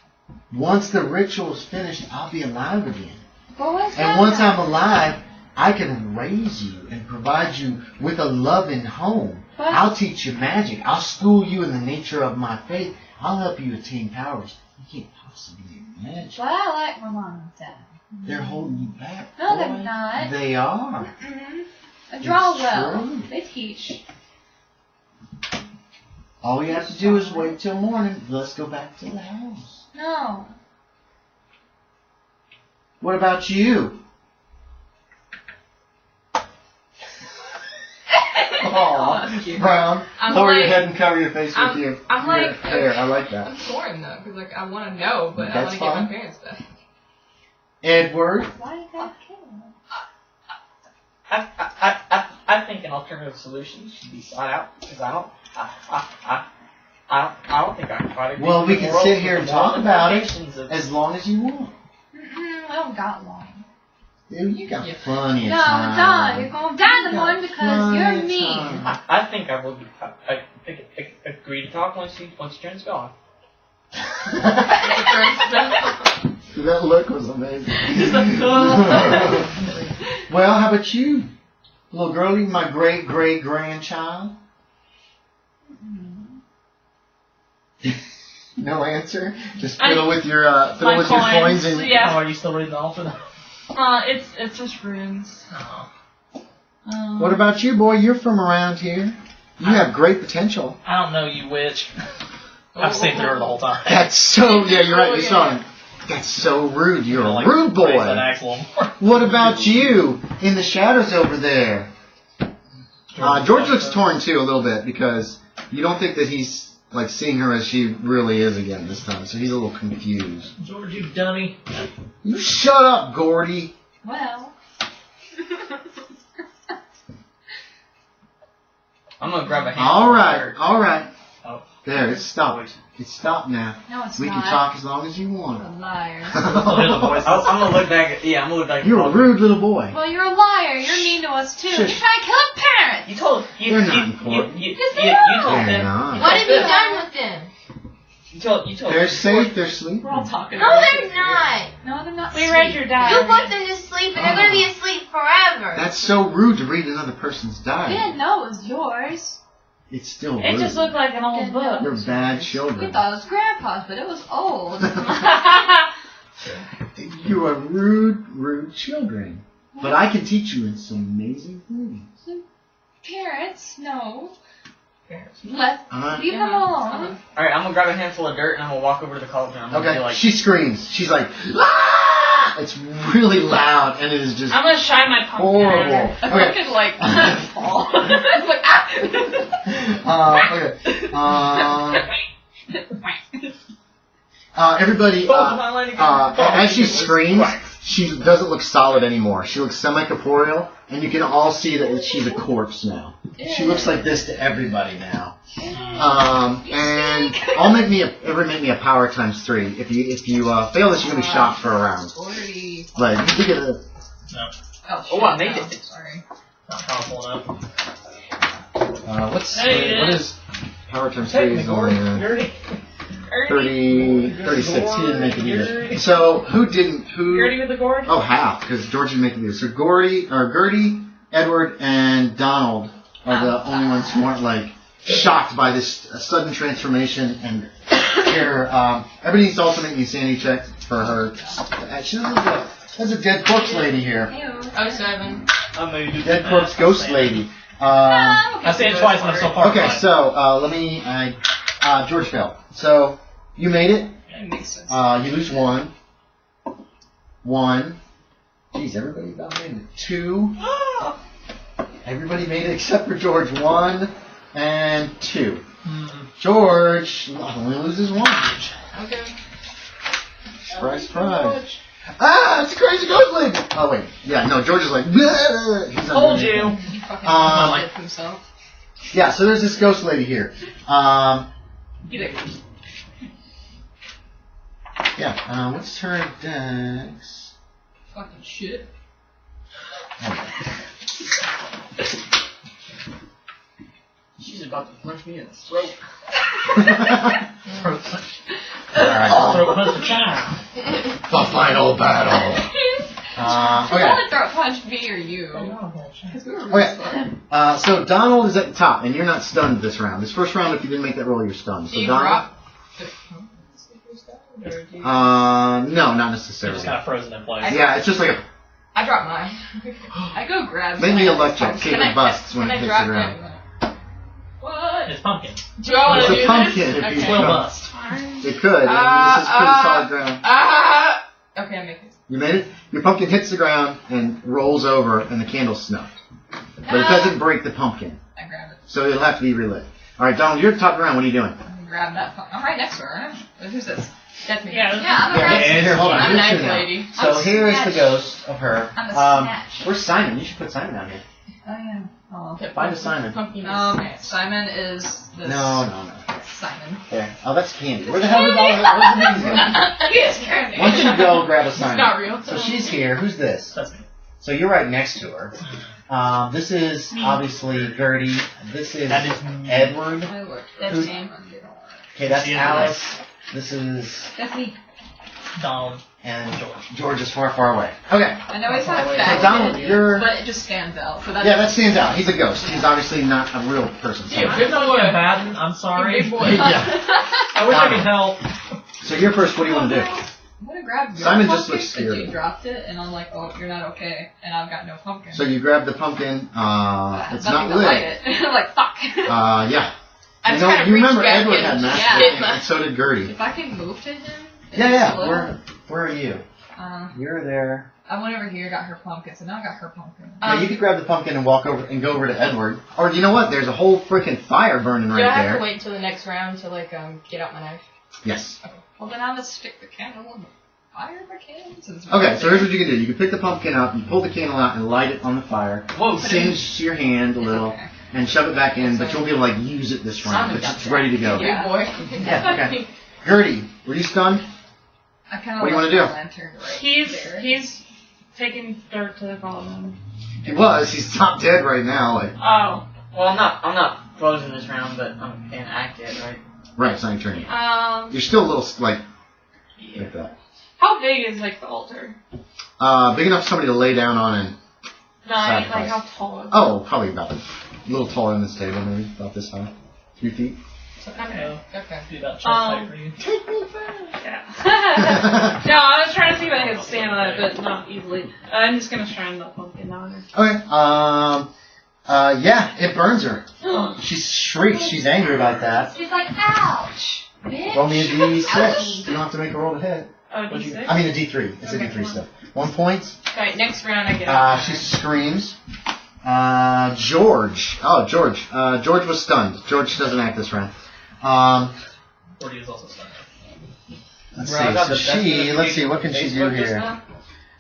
[SPEAKER 1] once the ritual is finished, I'll be alive again.
[SPEAKER 4] But what's
[SPEAKER 1] And once I'm alive, I can raise you and provide you with a loving home.
[SPEAKER 4] But-
[SPEAKER 1] I'll teach you magic. I'll school you in the nature of my faith. I'll help you attain powers you can't possibly imagine.
[SPEAKER 4] But I like my mom and dad.
[SPEAKER 1] They're holding you back.
[SPEAKER 4] No,
[SPEAKER 1] boy.
[SPEAKER 4] they're not.
[SPEAKER 1] They are.
[SPEAKER 4] Mm-hmm. I draw
[SPEAKER 1] It's
[SPEAKER 4] well.
[SPEAKER 1] true.
[SPEAKER 4] They teach.
[SPEAKER 1] All you have to do is wait till morning. Let's go back to the house.
[SPEAKER 4] No.
[SPEAKER 1] What about you? Aw, Brown,
[SPEAKER 8] I'm
[SPEAKER 1] lower your
[SPEAKER 8] like-
[SPEAKER 1] head and cover your face with
[SPEAKER 8] I'm-
[SPEAKER 1] your
[SPEAKER 8] I'm
[SPEAKER 1] your
[SPEAKER 8] like-
[SPEAKER 1] hair. I like that.
[SPEAKER 8] I'm torn though, because like I want to know, but I
[SPEAKER 1] That's
[SPEAKER 8] want to get my
[SPEAKER 1] fine.
[SPEAKER 8] parents back.
[SPEAKER 1] Edward,
[SPEAKER 4] Why you gotta kill them?
[SPEAKER 7] I think an alternative solution should be sought out because I don't think I can fight it.
[SPEAKER 1] well, we can sit here and talk about it as long as you want.
[SPEAKER 4] Mm-mm, I don't got long.
[SPEAKER 1] Dude, you got plenty of
[SPEAKER 4] No,
[SPEAKER 1] time.
[SPEAKER 4] Don, you're gonna die the
[SPEAKER 1] You
[SPEAKER 4] one
[SPEAKER 1] got
[SPEAKER 4] because
[SPEAKER 1] plenty
[SPEAKER 4] you're
[SPEAKER 1] of
[SPEAKER 4] mean.
[SPEAKER 1] time.
[SPEAKER 7] I think I will be. I agree to talk once you turn the spell off.
[SPEAKER 1] That look was amazing. Well, how about you, little girlie, my great-great-grandchild? No answer. Just fiddle with your
[SPEAKER 3] my
[SPEAKER 1] coins and.
[SPEAKER 3] Yeah.
[SPEAKER 6] Oh, are you still reading all for that?
[SPEAKER 3] It's just runes.
[SPEAKER 6] Oh.
[SPEAKER 1] What about you, boy? You're from around here. You have great potential.
[SPEAKER 6] I don't know, you witch. I've seen through her the whole time.
[SPEAKER 1] That's so. Yeah, you're right. You saw him. That's so rude. You're a
[SPEAKER 6] Like,
[SPEAKER 1] rude
[SPEAKER 6] raise that
[SPEAKER 1] boy.
[SPEAKER 6] axe a little more.
[SPEAKER 1] What about you in the shadows over there? George looks torn too a little bit because you don't think that he's like seeing her as she really is again this time. So he's a little confused.
[SPEAKER 6] George, you dummy.
[SPEAKER 1] You shut up, Gordy.
[SPEAKER 4] Well.
[SPEAKER 2] I'm gonna grab a hand.
[SPEAKER 1] All right, all right.
[SPEAKER 6] Oh.
[SPEAKER 1] There, it's stopped. It's stopped now.
[SPEAKER 4] No, it's
[SPEAKER 1] We
[SPEAKER 4] not.
[SPEAKER 1] can talk as long as you
[SPEAKER 4] You're a
[SPEAKER 1] want.
[SPEAKER 4] liar.
[SPEAKER 2] I'm gonna look back. I'm gonna look back.
[SPEAKER 1] You're a rude little boy.
[SPEAKER 4] Well, you're a liar. You're mean to us too. You're
[SPEAKER 1] Shush.
[SPEAKER 4] trying to kill our parents.
[SPEAKER 7] You told you
[SPEAKER 1] They're
[SPEAKER 7] you,
[SPEAKER 1] not
[SPEAKER 7] you,
[SPEAKER 1] important.
[SPEAKER 7] you,
[SPEAKER 4] Yes,
[SPEAKER 7] you,
[SPEAKER 4] they
[SPEAKER 7] you
[SPEAKER 4] are.
[SPEAKER 7] told
[SPEAKER 1] They're
[SPEAKER 7] them.
[SPEAKER 1] not.
[SPEAKER 5] What have you done with them?
[SPEAKER 7] You told.
[SPEAKER 1] They're safe. They're sleeping.
[SPEAKER 3] We're all talking.
[SPEAKER 5] No, they're not.
[SPEAKER 4] No, they're not.
[SPEAKER 3] We read your
[SPEAKER 5] You
[SPEAKER 3] diary.
[SPEAKER 5] put them to sleep, and they're gonna be asleep forever.
[SPEAKER 1] That's so rude to read another person's
[SPEAKER 4] We
[SPEAKER 1] diary.
[SPEAKER 4] didn't know it was yours.
[SPEAKER 1] It's still
[SPEAKER 3] It
[SPEAKER 1] rude.
[SPEAKER 3] just looked like an old book.
[SPEAKER 1] You're bad
[SPEAKER 4] We
[SPEAKER 1] children.
[SPEAKER 4] thought it was Grandpa's, but it was old.
[SPEAKER 1] You are rude children. But I can teach you some amazing things.
[SPEAKER 4] Parents, no.
[SPEAKER 8] Parents.
[SPEAKER 4] Leave them alone.
[SPEAKER 2] All right, I'm gonna grab a handful of dirt and I'm gonna walk over to the cauldron. I'm gonna be
[SPEAKER 1] Okay,
[SPEAKER 2] like,
[SPEAKER 1] she screams. She's like, ah! It's really loud, and it is just
[SPEAKER 3] I'm gonna shine my pumpkin
[SPEAKER 1] horrible.
[SPEAKER 3] at her.
[SPEAKER 1] Okay.
[SPEAKER 4] Could like fall. It's like
[SPEAKER 1] Everybody, as she screams, she doesn't look solid anymore. She looks semi-corporeal, and you can all see that she's a corpse now. She looks like this to everybody now. And everybody make me a power times 3. If you fail this, you're gonna be shocked for a round.
[SPEAKER 4] 40.
[SPEAKER 1] Like, you get a.
[SPEAKER 6] No,
[SPEAKER 2] Oh, I made it.
[SPEAKER 4] Sorry.
[SPEAKER 6] not powerful enough.
[SPEAKER 1] What is power times 3 is
[SPEAKER 6] Technically,
[SPEAKER 1] only
[SPEAKER 6] Gertie.
[SPEAKER 1] 36. He didn't make it either. So who didn't?
[SPEAKER 3] Girdie with the gourd?
[SPEAKER 1] Oh, half, because George didn't make it either. So Gertie, Edward, and Donald are the only ones who aren't like shocked by this sudden transformation and terror. Everybody needs to also make me a sanity check for her. She doesn't look like there's a dead corpse lady here.
[SPEAKER 4] Ew.
[SPEAKER 8] 07.
[SPEAKER 6] I know you do
[SPEAKER 1] Dead
[SPEAKER 6] that.
[SPEAKER 1] corpse ghost lady.
[SPEAKER 6] I say it twice and I'm still part
[SPEAKER 1] Okay,
[SPEAKER 6] of it.
[SPEAKER 1] so George fell. So you made it.
[SPEAKER 4] That makes sense.
[SPEAKER 1] You lose 1. 1. Jeez, everybody about made it. 2. Everybody made it except for George. 1 and 2. George only loses 1.
[SPEAKER 8] Okay.
[SPEAKER 1] Surprise. Ah, it's a crazy ghost lady. Oh, wait. Yeah, no, George is like, bleh. He's
[SPEAKER 6] Told
[SPEAKER 1] underneath
[SPEAKER 6] you.
[SPEAKER 1] it.
[SPEAKER 8] He fucking
[SPEAKER 1] Um,
[SPEAKER 8] like himself.
[SPEAKER 1] Yeah, so there's this ghost lady here.
[SPEAKER 4] Get it.
[SPEAKER 1] Yeah, what's her dex?
[SPEAKER 8] fucking shit.
[SPEAKER 2] She's about to punch me in the throat.
[SPEAKER 6] Throat punch.
[SPEAKER 1] Alright.
[SPEAKER 6] Throat punch the child.
[SPEAKER 1] The final battle.
[SPEAKER 8] Who
[SPEAKER 1] Okay.
[SPEAKER 8] wanna throat punch me or you? Because we were
[SPEAKER 1] Okay.
[SPEAKER 8] really
[SPEAKER 1] So Donald is at the top, and you're not stunned this round. This first round, if you didn't make that roll, you're stunned.
[SPEAKER 8] Do
[SPEAKER 1] So
[SPEAKER 8] you
[SPEAKER 1] Donald.
[SPEAKER 8] drop the or do you...
[SPEAKER 1] No, not
[SPEAKER 6] You're
[SPEAKER 1] necessarily.
[SPEAKER 6] just kind of frozen in place.
[SPEAKER 1] Yeah, it's just like a.
[SPEAKER 8] I drop mine. I go grab
[SPEAKER 1] Make me a
[SPEAKER 8] something.
[SPEAKER 1] luck check. See if it busts when
[SPEAKER 8] Can
[SPEAKER 1] it
[SPEAKER 8] I
[SPEAKER 1] hits
[SPEAKER 8] drop
[SPEAKER 1] the ground.
[SPEAKER 8] it? What?
[SPEAKER 6] It's pumpkin.
[SPEAKER 8] Do I want
[SPEAKER 1] It's
[SPEAKER 8] to
[SPEAKER 1] a
[SPEAKER 8] do
[SPEAKER 1] pumpkin
[SPEAKER 8] this?
[SPEAKER 1] if you
[SPEAKER 8] Okay.
[SPEAKER 6] Will
[SPEAKER 1] drop.
[SPEAKER 6] bust.
[SPEAKER 1] It could. I mean, this is pretty solid ground.
[SPEAKER 8] Okay, I make it.
[SPEAKER 1] You made it? Your pumpkin hits the ground and rolls over, and the candle's snuffed. But it doesn't break the pumpkin.
[SPEAKER 8] I grab it.
[SPEAKER 1] So it'll have to be relit. Alright, Donald, you're at the top of the round. What are you doing?
[SPEAKER 8] I grab that pumpkin. I'm right next to her, aren't I? Who's this? That's me.
[SPEAKER 3] Yeah,
[SPEAKER 8] I'm a
[SPEAKER 1] Yeah,
[SPEAKER 8] grab.
[SPEAKER 1] here, hold on.
[SPEAKER 8] I'm a
[SPEAKER 1] Here's
[SPEAKER 8] nice
[SPEAKER 1] two now.
[SPEAKER 8] lady.
[SPEAKER 1] So here is the ghost of her.
[SPEAKER 8] I'm a snatch.
[SPEAKER 1] Where's Simon? You should put Simon down here.
[SPEAKER 8] I am. Oh.
[SPEAKER 1] Find a Simon.
[SPEAKER 8] Pumpkin is snatch. Simon is this.
[SPEAKER 1] No.
[SPEAKER 8] Simon.
[SPEAKER 1] There. Oh, that's Candy. Where the hell did all where's the names go?
[SPEAKER 8] Yes, Candy.
[SPEAKER 1] Why don't you go grab a Simon?
[SPEAKER 8] Not real.
[SPEAKER 1] So she's here. Who's this?
[SPEAKER 6] That's me.
[SPEAKER 1] So you're right next to her. This is obviously Girdie. This is
[SPEAKER 6] That is me.
[SPEAKER 1] Edward.
[SPEAKER 8] That's
[SPEAKER 1] Who's-
[SPEAKER 8] me.
[SPEAKER 1] Okay, that's
[SPEAKER 6] She is
[SPEAKER 1] Alice. This is
[SPEAKER 8] That's me.
[SPEAKER 6] Donald.
[SPEAKER 1] and George is far, far away. Okay.
[SPEAKER 8] I know he's not
[SPEAKER 1] So
[SPEAKER 8] fat,
[SPEAKER 1] Donald, you're
[SPEAKER 8] but it just stands out. So that's
[SPEAKER 1] yeah, that stands out. He's a ghost. He's obviously not a real person. So,
[SPEAKER 8] Yeah,
[SPEAKER 6] I'm not looking bad. I'm sorry.
[SPEAKER 8] Big boy.
[SPEAKER 1] Yeah.
[SPEAKER 6] I wish I could help.
[SPEAKER 1] so you're first. What do you want to do?
[SPEAKER 8] I'm gonna grab your
[SPEAKER 1] Simon just
[SPEAKER 8] pumpkin
[SPEAKER 1] looks scared.
[SPEAKER 8] 'cause you dropped it, and I'm like, oh, you're not okay, and I've got no pumpkin.
[SPEAKER 1] So you grab the pumpkin. It's not
[SPEAKER 8] Nothing to light
[SPEAKER 1] lit.
[SPEAKER 8] it. I'm like, fuck.
[SPEAKER 1] Yeah.
[SPEAKER 8] I
[SPEAKER 1] You
[SPEAKER 8] just
[SPEAKER 1] know,
[SPEAKER 8] kind of
[SPEAKER 1] you
[SPEAKER 8] reached
[SPEAKER 1] remember
[SPEAKER 8] back
[SPEAKER 1] Edward
[SPEAKER 8] and
[SPEAKER 1] had master
[SPEAKER 8] yeah.
[SPEAKER 1] looking, and so did Girdie.
[SPEAKER 8] If I can move to him.
[SPEAKER 1] Yeah. Where are you? You're there.
[SPEAKER 8] I went over here, got her pumpkin, so now I got her pumpkin.
[SPEAKER 1] Now you could grab the pumpkin and walk over and go over to Edward. Or you know what? There's a whole freaking fire burning
[SPEAKER 8] Do
[SPEAKER 1] right
[SPEAKER 8] I have
[SPEAKER 1] there.
[SPEAKER 8] to wait until the next round to get out my knife?
[SPEAKER 1] Yes.
[SPEAKER 8] Okay. Well, then I'll just stick the candle in the fire if I can.
[SPEAKER 1] Okay, so here's what you can do. You can pick the pumpkin up, you pull the candle out, and light it on the fire.
[SPEAKER 2] Whoa,
[SPEAKER 1] Singe your hand a little,
[SPEAKER 8] Okay.
[SPEAKER 1] and shove it back in, but you won't be able to use it this round.
[SPEAKER 8] Simon
[SPEAKER 1] It's
[SPEAKER 8] got
[SPEAKER 1] just
[SPEAKER 8] that.
[SPEAKER 1] ready to go.
[SPEAKER 8] Big boy.
[SPEAKER 1] Yeah, okay. Girdie, were you stunned?
[SPEAKER 8] I kind of
[SPEAKER 1] What do you wanna do?
[SPEAKER 8] Lantern right there.
[SPEAKER 3] He's taking dirt to the Collin.
[SPEAKER 1] He was. He's top dead right now. Like,
[SPEAKER 3] Oh.
[SPEAKER 2] Well, I'm not frozen this round, but I'm inactive, right?
[SPEAKER 1] right, it's not your turn yet. You're still a little like that.
[SPEAKER 3] How big is like the altar?
[SPEAKER 1] Big enough for somebody to lay down on and.
[SPEAKER 3] No, I mean,
[SPEAKER 1] Sacrifice.
[SPEAKER 3] like how tall is it?
[SPEAKER 1] Oh, probably about a little taller than this table, maybe about this high, 3 feet.
[SPEAKER 3] Okay.
[SPEAKER 8] Okay.
[SPEAKER 6] Do that chest fight for you.
[SPEAKER 3] Yeah. No, I was trying to see if I could stand on it, but not easily. I'm just gonna shine the pumpkin on her.
[SPEAKER 1] Okay. Yeah, it burns her. She shrieks. She's angry about that.
[SPEAKER 5] She's like, ouch, bitch.
[SPEAKER 1] Roll me a D6.
[SPEAKER 5] Ouchie.
[SPEAKER 1] You don't have to make a roll to hit.
[SPEAKER 3] Oh,
[SPEAKER 6] What'd you-
[SPEAKER 3] D6?
[SPEAKER 1] I mean a D3. It's a D3 stuff. 1 point.
[SPEAKER 8] Alright, next round I get
[SPEAKER 1] She screams. George. Oh, George. George was stunned. George doesn't act this round.
[SPEAKER 6] 40 is also stunned.
[SPEAKER 1] Let's
[SPEAKER 7] Right,
[SPEAKER 1] see. So
[SPEAKER 7] that's
[SPEAKER 1] let's see. What can she do
[SPEAKER 7] Facebook just
[SPEAKER 1] here?
[SPEAKER 7] now?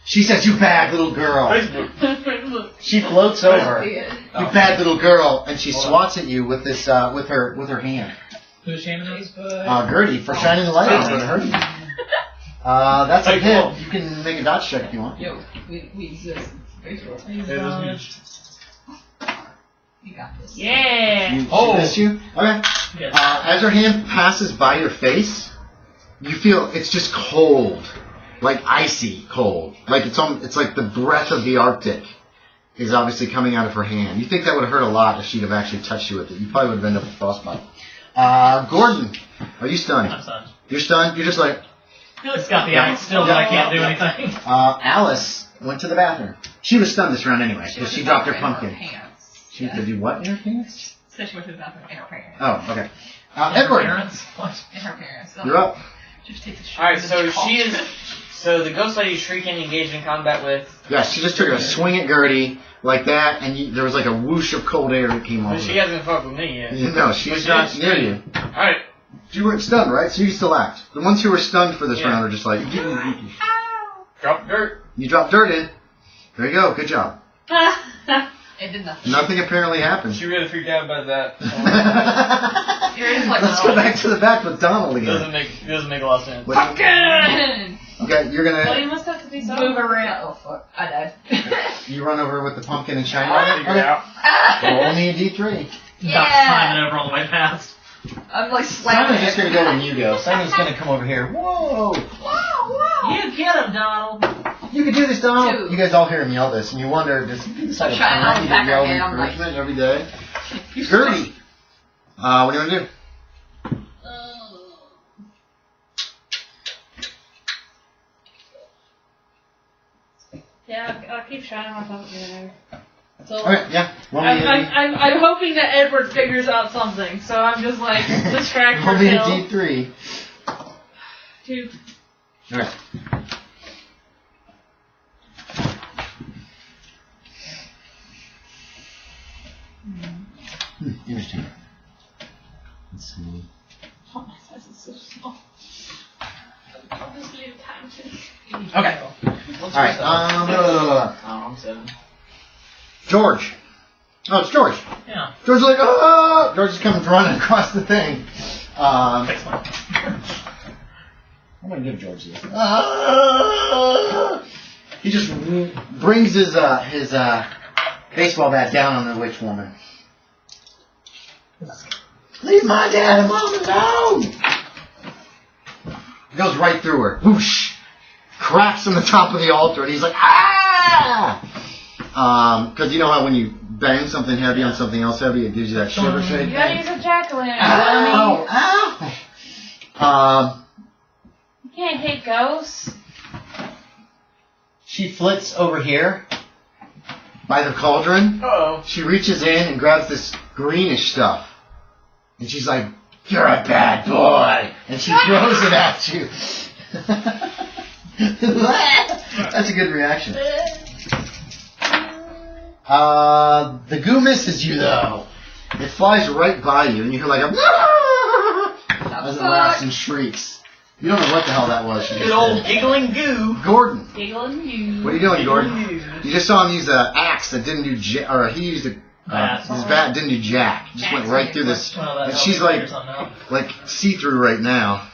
[SPEAKER 1] She says, "You bad little girl."
[SPEAKER 3] Look.
[SPEAKER 1] She floats over.
[SPEAKER 8] it.
[SPEAKER 1] You
[SPEAKER 7] Oh.
[SPEAKER 1] bad little girl, and she
[SPEAKER 7] Hold on.
[SPEAKER 1] swats at you with this with her hand.
[SPEAKER 6] Who's shaming us?
[SPEAKER 1] Girdie for shining the light on her. That's a
[SPEAKER 6] Hey,
[SPEAKER 1] hit.
[SPEAKER 6] cool.
[SPEAKER 1] You can make a dodge check if you want.
[SPEAKER 8] Yo, we exist.
[SPEAKER 6] It was me.
[SPEAKER 8] You got this.
[SPEAKER 3] Yeah.
[SPEAKER 1] She
[SPEAKER 6] Oh.
[SPEAKER 1] missed you. Okay.
[SPEAKER 6] Yes.
[SPEAKER 1] As her hand passes by your face, you feel it's just cold, like icy cold. Like it's like the breath of the Arctic is obviously coming out of her hand. You think that would have hurt a lot if she'd have actually touched you with it. You probably would have ended up with frostbite. Gordon, are you stunned?
[SPEAKER 6] I'm stunned.
[SPEAKER 1] You're stunned. You're just like.
[SPEAKER 6] It's got the ice still, but I can't do anything.
[SPEAKER 1] Alice went to the bathroom. She was stunned this round anyway because she dropped her
[SPEAKER 8] in her
[SPEAKER 1] pumpkin.
[SPEAKER 8] pants.
[SPEAKER 1] She had to do what in her pants?
[SPEAKER 8] Said she went to the bathroom in her pants.
[SPEAKER 1] Oh, okay. Edward,
[SPEAKER 6] Parents? What?
[SPEAKER 8] In her pants. So
[SPEAKER 1] you're up.
[SPEAKER 8] Just take the shit.
[SPEAKER 2] Alright, so she is. So the ghost lady shrieking engaged in combat with.
[SPEAKER 1] Yeah, she just took a swing at Girdie like that, and there was like a whoosh of cold air that came
[SPEAKER 2] But
[SPEAKER 1] over.
[SPEAKER 2] she hasn't fucked with me yet.
[SPEAKER 1] No, she's not near you.
[SPEAKER 2] Alright.
[SPEAKER 1] You weren't stunned, right? So you still act. The ones who were stunned for this
[SPEAKER 2] Yeah.
[SPEAKER 1] round are just like,
[SPEAKER 2] Drop dirt.
[SPEAKER 1] you dropped dirt in. There you go. Good job.
[SPEAKER 4] It did nothing.
[SPEAKER 1] Nothing apparently happened.
[SPEAKER 7] She really freaked out about that.
[SPEAKER 4] You're just like,
[SPEAKER 1] Let's go back to the back with Donald again.
[SPEAKER 7] Doesn't make a lot of sense.
[SPEAKER 4] pumpkin!
[SPEAKER 1] Okay, you're
[SPEAKER 3] Well,
[SPEAKER 1] gonna
[SPEAKER 3] you must have to do
[SPEAKER 4] Move
[SPEAKER 3] something.
[SPEAKER 4] around. Oh, fuck. I died.
[SPEAKER 1] you run over with the pumpkin and shine
[SPEAKER 7] I'll
[SPEAKER 1] on
[SPEAKER 7] figure it out.
[SPEAKER 1] Roll me a D3.
[SPEAKER 6] Not climbing over all the way past.
[SPEAKER 4] I'm like slamming
[SPEAKER 1] Simon's just gonna go when you go. Simon's gonna come over here. Whoa!
[SPEAKER 6] You get him, Donald.
[SPEAKER 1] You can do this, Donald.
[SPEAKER 4] Dude.
[SPEAKER 1] You guys all hear him yell this, and you wonder, does he decide to
[SPEAKER 4] shining on the back of her
[SPEAKER 1] yell
[SPEAKER 4] head, I'm like-
[SPEAKER 1] encouragement every day? Girdie! What do you want to do?
[SPEAKER 3] Yeah, I'll keep shining my pumpkin in there. So,
[SPEAKER 1] Okay, yeah. Roll me a
[SPEAKER 3] I'm hoping that Edward figures out something, so I'm just like, distract
[SPEAKER 1] roll
[SPEAKER 3] her
[SPEAKER 1] me a
[SPEAKER 3] kill.
[SPEAKER 1] D3.
[SPEAKER 3] 2.
[SPEAKER 1] Alright. Interesting. Let's see.
[SPEAKER 3] Oh, my size is so small. I'll just leave Townsend.
[SPEAKER 6] Okay.
[SPEAKER 1] Alright,
[SPEAKER 7] Oh, I'm 7.
[SPEAKER 1] George. Oh, it's George.
[SPEAKER 6] Yeah.
[SPEAKER 1] George's like, oh! George just comes running across the thing.
[SPEAKER 6] Fix one.
[SPEAKER 1] I'm gonna give George this. He just brings his baseball bat down on the witch woman. Leave my dad and mom alone! He goes right through her. Whoosh! Cracks on the top of the altar, and he's like, ah! Because you know how when you bang something heavy on something else heavy, it gives you that shiver shake
[SPEAKER 3] You gotta
[SPEAKER 1] thing?
[SPEAKER 3] use a jack-o'-lantern,
[SPEAKER 1] Ow! Ow!
[SPEAKER 3] You can't hit ghosts.
[SPEAKER 1] She flits over here by the cauldron.
[SPEAKER 7] Uh-oh.
[SPEAKER 1] She reaches in and grabs this greenish stuff. And she's like, you're a bad boy. And she throws it at you. That's a good reaction. The goo misses you though. It flies right by you and you hear like a as it laughs and shrieks. You don't know what the hell that was. She
[SPEAKER 6] Good
[SPEAKER 1] just
[SPEAKER 6] old
[SPEAKER 1] did.
[SPEAKER 6] giggling goo.
[SPEAKER 1] Gordon.
[SPEAKER 3] Giggling you.
[SPEAKER 1] What are you doing, Gordon? You just saw him use an axe that didn't do or he used his bat didn't do jack. Just went right through this.
[SPEAKER 6] Well, that
[SPEAKER 1] And
[SPEAKER 6] helps
[SPEAKER 1] she's
[SPEAKER 6] me figure
[SPEAKER 1] like
[SPEAKER 6] something out.
[SPEAKER 1] see-through right now.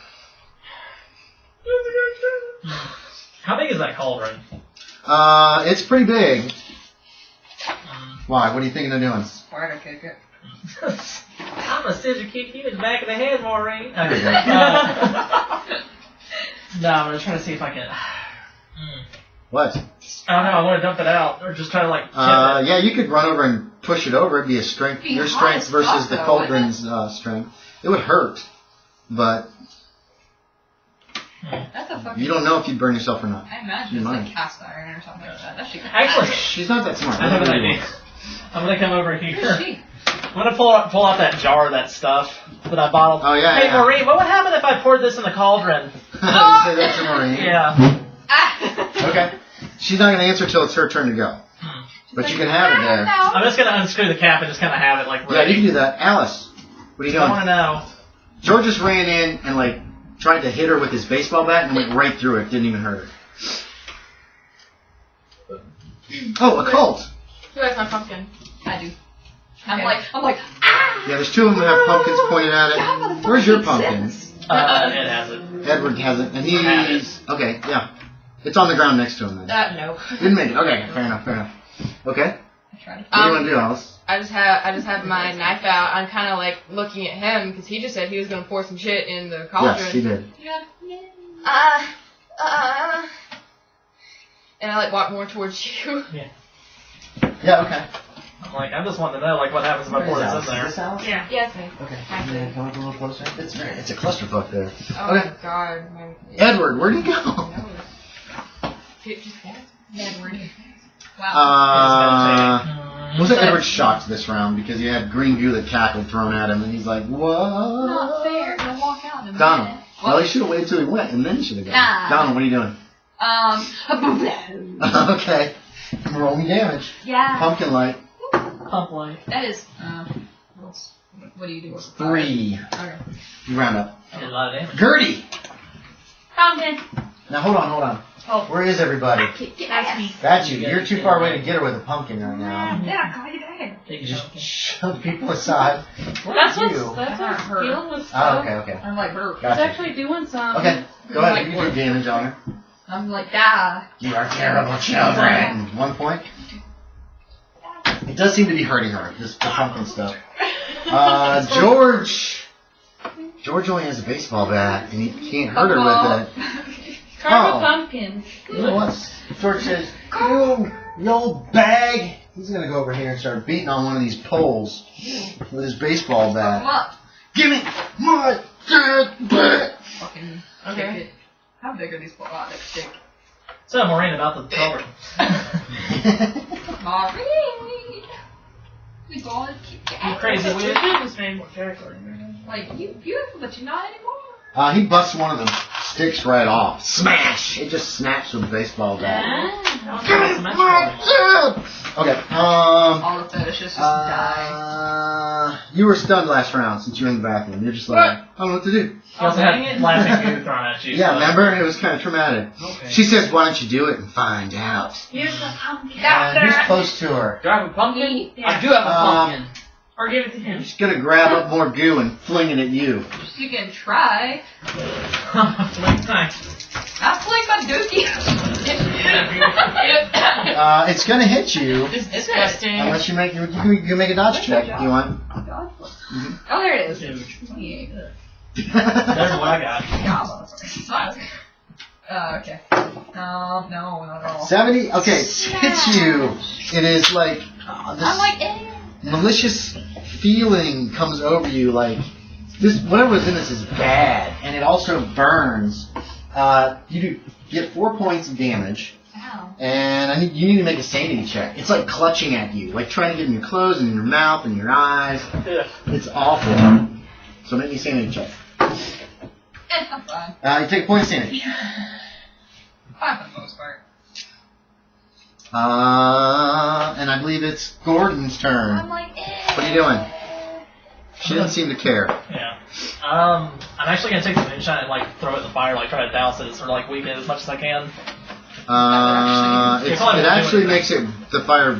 [SPEAKER 6] How big is that cauldron?
[SPEAKER 1] It's pretty big. Why? What are you thinking of doing?
[SPEAKER 4] Sparta kick it.
[SPEAKER 6] I'm gonna scissor kick you in the back of the head, Maureen.
[SPEAKER 1] There you go.
[SPEAKER 6] No, I'm gonna try to see if I can.
[SPEAKER 1] What?
[SPEAKER 6] I don't know. I want to dump it out, or just try to like. Chip it.
[SPEAKER 1] Yeah, you could run over and push it over. It'd be a strength.
[SPEAKER 4] It'd be
[SPEAKER 1] Your
[SPEAKER 4] hot
[SPEAKER 1] strength
[SPEAKER 4] as
[SPEAKER 1] versus
[SPEAKER 4] fuck,
[SPEAKER 1] the
[SPEAKER 4] though,
[SPEAKER 1] cauldron's strength. It would hurt, but
[SPEAKER 4] That's a fucking...
[SPEAKER 1] you don't know if you'd burn yourself or not.
[SPEAKER 4] I imagine
[SPEAKER 1] You
[SPEAKER 4] it's
[SPEAKER 1] might.
[SPEAKER 4] like cast iron or something like that. That shit.
[SPEAKER 6] Actually,
[SPEAKER 1] She's not that smart.
[SPEAKER 6] I have an idea. I'm gonna come over
[SPEAKER 4] Who's
[SPEAKER 6] here.
[SPEAKER 4] she?
[SPEAKER 6] I'm gonna pull out that jar of that stuff that I bottled.
[SPEAKER 1] Oh, yeah,
[SPEAKER 6] Hey
[SPEAKER 1] yeah.
[SPEAKER 6] Maureen, what would happen if I poured this in the cauldron?
[SPEAKER 1] You say that to Maureen.
[SPEAKER 6] Yeah.
[SPEAKER 4] Ah!
[SPEAKER 1] Okay. She's not going to answer till it's her turn to go. But you can have it there.
[SPEAKER 6] I'm just gonna unscrew the cap and just kind of have it like
[SPEAKER 1] Yeah,
[SPEAKER 6] ready.
[SPEAKER 1] you can do that. Alice, what are you
[SPEAKER 6] I want
[SPEAKER 1] doing?
[SPEAKER 6] to know.
[SPEAKER 1] George just ran in and like tried to hit her with his baseball bat and went right through it. Didn't even hurt her. Oh, a cult.
[SPEAKER 3] Who has my pumpkin?
[SPEAKER 4] I do. I'm
[SPEAKER 3] Okay.
[SPEAKER 4] like, ah!
[SPEAKER 1] Yeah, there's two of them that have pumpkins pointed at it. Where's your pumpkin?
[SPEAKER 6] It has it.
[SPEAKER 1] Edward has it, and he's okay. Yeah, it's on the ground next to him. Then
[SPEAKER 4] No.
[SPEAKER 1] didn't make it. Okay, fair enough. Okay,
[SPEAKER 4] I tried.
[SPEAKER 1] what do you want to do, Alice?
[SPEAKER 9] I just have my knife out. I'm kind of like looking at him because he just said he was gonna pour some shit in the cauldron.
[SPEAKER 1] Yes, he did.
[SPEAKER 9] And I like walk more towards you.
[SPEAKER 1] Yeah. Okay.
[SPEAKER 6] I'm like, I just wanted to know like what happens if I pour this in there.
[SPEAKER 1] Alice?
[SPEAKER 3] Yeah.
[SPEAKER 9] Yes, me.
[SPEAKER 1] Okay. Come up a little closer. It's a clusterfuck there.
[SPEAKER 9] Oh
[SPEAKER 1] Okay.
[SPEAKER 9] my god.
[SPEAKER 1] Edward, where'd he go?
[SPEAKER 4] Edward. Wow.
[SPEAKER 1] Wasn't Edward shocked this round because he had green goo that cackled thrown at him, and he's like, "What?"
[SPEAKER 4] Not fair. Gonna walk out in a
[SPEAKER 1] Donald.
[SPEAKER 4] minute.
[SPEAKER 1] Well, he should have waited till he went, and then he should have gone.
[SPEAKER 4] Nah.
[SPEAKER 1] Donald, what are you doing? Okay. Roll me damage.
[SPEAKER 4] Yeah.
[SPEAKER 1] Pumpkin light.
[SPEAKER 6] Pump light.
[SPEAKER 4] That is. What do you do?
[SPEAKER 1] 3.
[SPEAKER 4] Okay.
[SPEAKER 1] You round up.
[SPEAKER 6] I did a lot of damage.
[SPEAKER 1] Girdie!
[SPEAKER 3] Pumpkin.
[SPEAKER 1] Now hold on.
[SPEAKER 3] Oh,
[SPEAKER 1] Where is everybody?
[SPEAKER 3] that's me.
[SPEAKER 1] That's you. You're too far away to get her with a pumpkin right now.
[SPEAKER 4] Yeah, call you dagger.
[SPEAKER 1] You just shove people aside.
[SPEAKER 3] That's
[SPEAKER 1] Where's
[SPEAKER 3] what's
[SPEAKER 1] you?
[SPEAKER 3] healing with
[SPEAKER 1] Oh,
[SPEAKER 3] stuff.
[SPEAKER 1] okay.
[SPEAKER 4] I'm like her.
[SPEAKER 3] It's
[SPEAKER 1] Gotcha.
[SPEAKER 3] actually doing some.
[SPEAKER 1] Okay, go ahead. You can do damage on her.
[SPEAKER 4] I'm like, die.
[SPEAKER 1] You are terrible children. 1 point. It does seem to be hurting her, this the pumpkin stuff. George. George only has a baseball bat, and he can't hurt her with it.
[SPEAKER 3] Carve
[SPEAKER 1] Oh.
[SPEAKER 3] a pumpkin.
[SPEAKER 1] You know what? George says, you old bag. He's going to go over here and start beating on one of these poles with his baseball
[SPEAKER 4] Come
[SPEAKER 1] bat.
[SPEAKER 4] up.
[SPEAKER 1] Give me my dead bat.
[SPEAKER 4] Fucking
[SPEAKER 9] Okay.
[SPEAKER 4] kick it. How big are these balls? Oh, they stick.
[SPEAKER 6] So Maureen about the color.
[SPEAKER 4] Maureen. We gonna kick your
[SPEAKER 6] You
[SPEAKER 4] ass.
[SPEAKER 6] crazy
[SPEAKER 3] Your
[SPEAKER 6] witch.
[SPEAKER 3] kid was named Gertrude.
[SPEAKER 4] Like, you beautiful, but you're not anymore.
[SPEAKER 1] He busts one of the sticks right off. Smash! It just snaps with the baseball bat. Okay,
[SPEAKER 4] All the fetishes just die.
[SPEAKER 1] you were stunned last round since you were in the bathroom. You're just like, I don't know what to do.
[SPEAKER 6] He also had laughing goo thrown at you.
[SPEAKER 1] Yeah,
[SPEAKER 6] so-
[SPEAKER 1] remember? It was kind of traumatic.
[SPEAKER 6] Okay.
[SPEAKER 1] She says, why don't you do it and find out?
[SPEAKER 3] Here's the pumpkin.
[SPEAKER 1] And who's close to her?
[SPEAKER 7] Do I have a pumpkin?
[SPEAKER 3] Yeah.
[SPEAKER 7] I do have a pumpkin.
[SPEAKER 3] Or give it to him.
[SPEAKER 1] She's gonna grab up more goo and fling it at you.
[SPEAKER 4] You can try.
[SPEAKER 6] Nice.
[SPEAKER 4] I flick my dookie.
[SPEAKER 1] It's gonna hit you
[SPEAKER 9] Just disgusting.
[SPEAKER 1] unless you make you make a dodge check. You want?
[SPEAKER 4] Oh, there it is.
[SPEAKER 6] Huge.
[SPEAKER 4] 28.
[SPEAKER 6] There's what I got.
[SPEAKER 4] Okay. No, not at all.
[SPEAKER 1] 70. Okay, it hits you. It is like
[SPEAKER 4] I'm
[SPEAKER 1] this
[SPEAKER 4] like, eh.
[SPEAKER 1] malicious feeling comes over you. Like this, whatever was in this is bad, and it also burns. You get 4 points of damage.
[SPEAKER 4] Ow.
[SPEAKER 1] And you need to make a sanity check. It's like clutching at you, like trying to get in your clothes and in your mouth and your eyes. It's awful. So make me a sanity check.
[SPEAKER 4] I'm fine.
[SPEAKER 1] You take a point of sanity.
[SPEAKER 4] Fine for the most part.
[SPEAKER 1] And I believe it's Gordon's turn.
[SPEAKER 4] I'm like, eh.
[SPEAKER 1] What are you doing? She doesn't seem to care.
[SPEAKER 6] Yeah. I'm actually gonna take the moonshine and like throw it in the fire, like try to douse it, sort of like weaken it as much as I can.
[SPEAKER 1] It actually makes it, the fire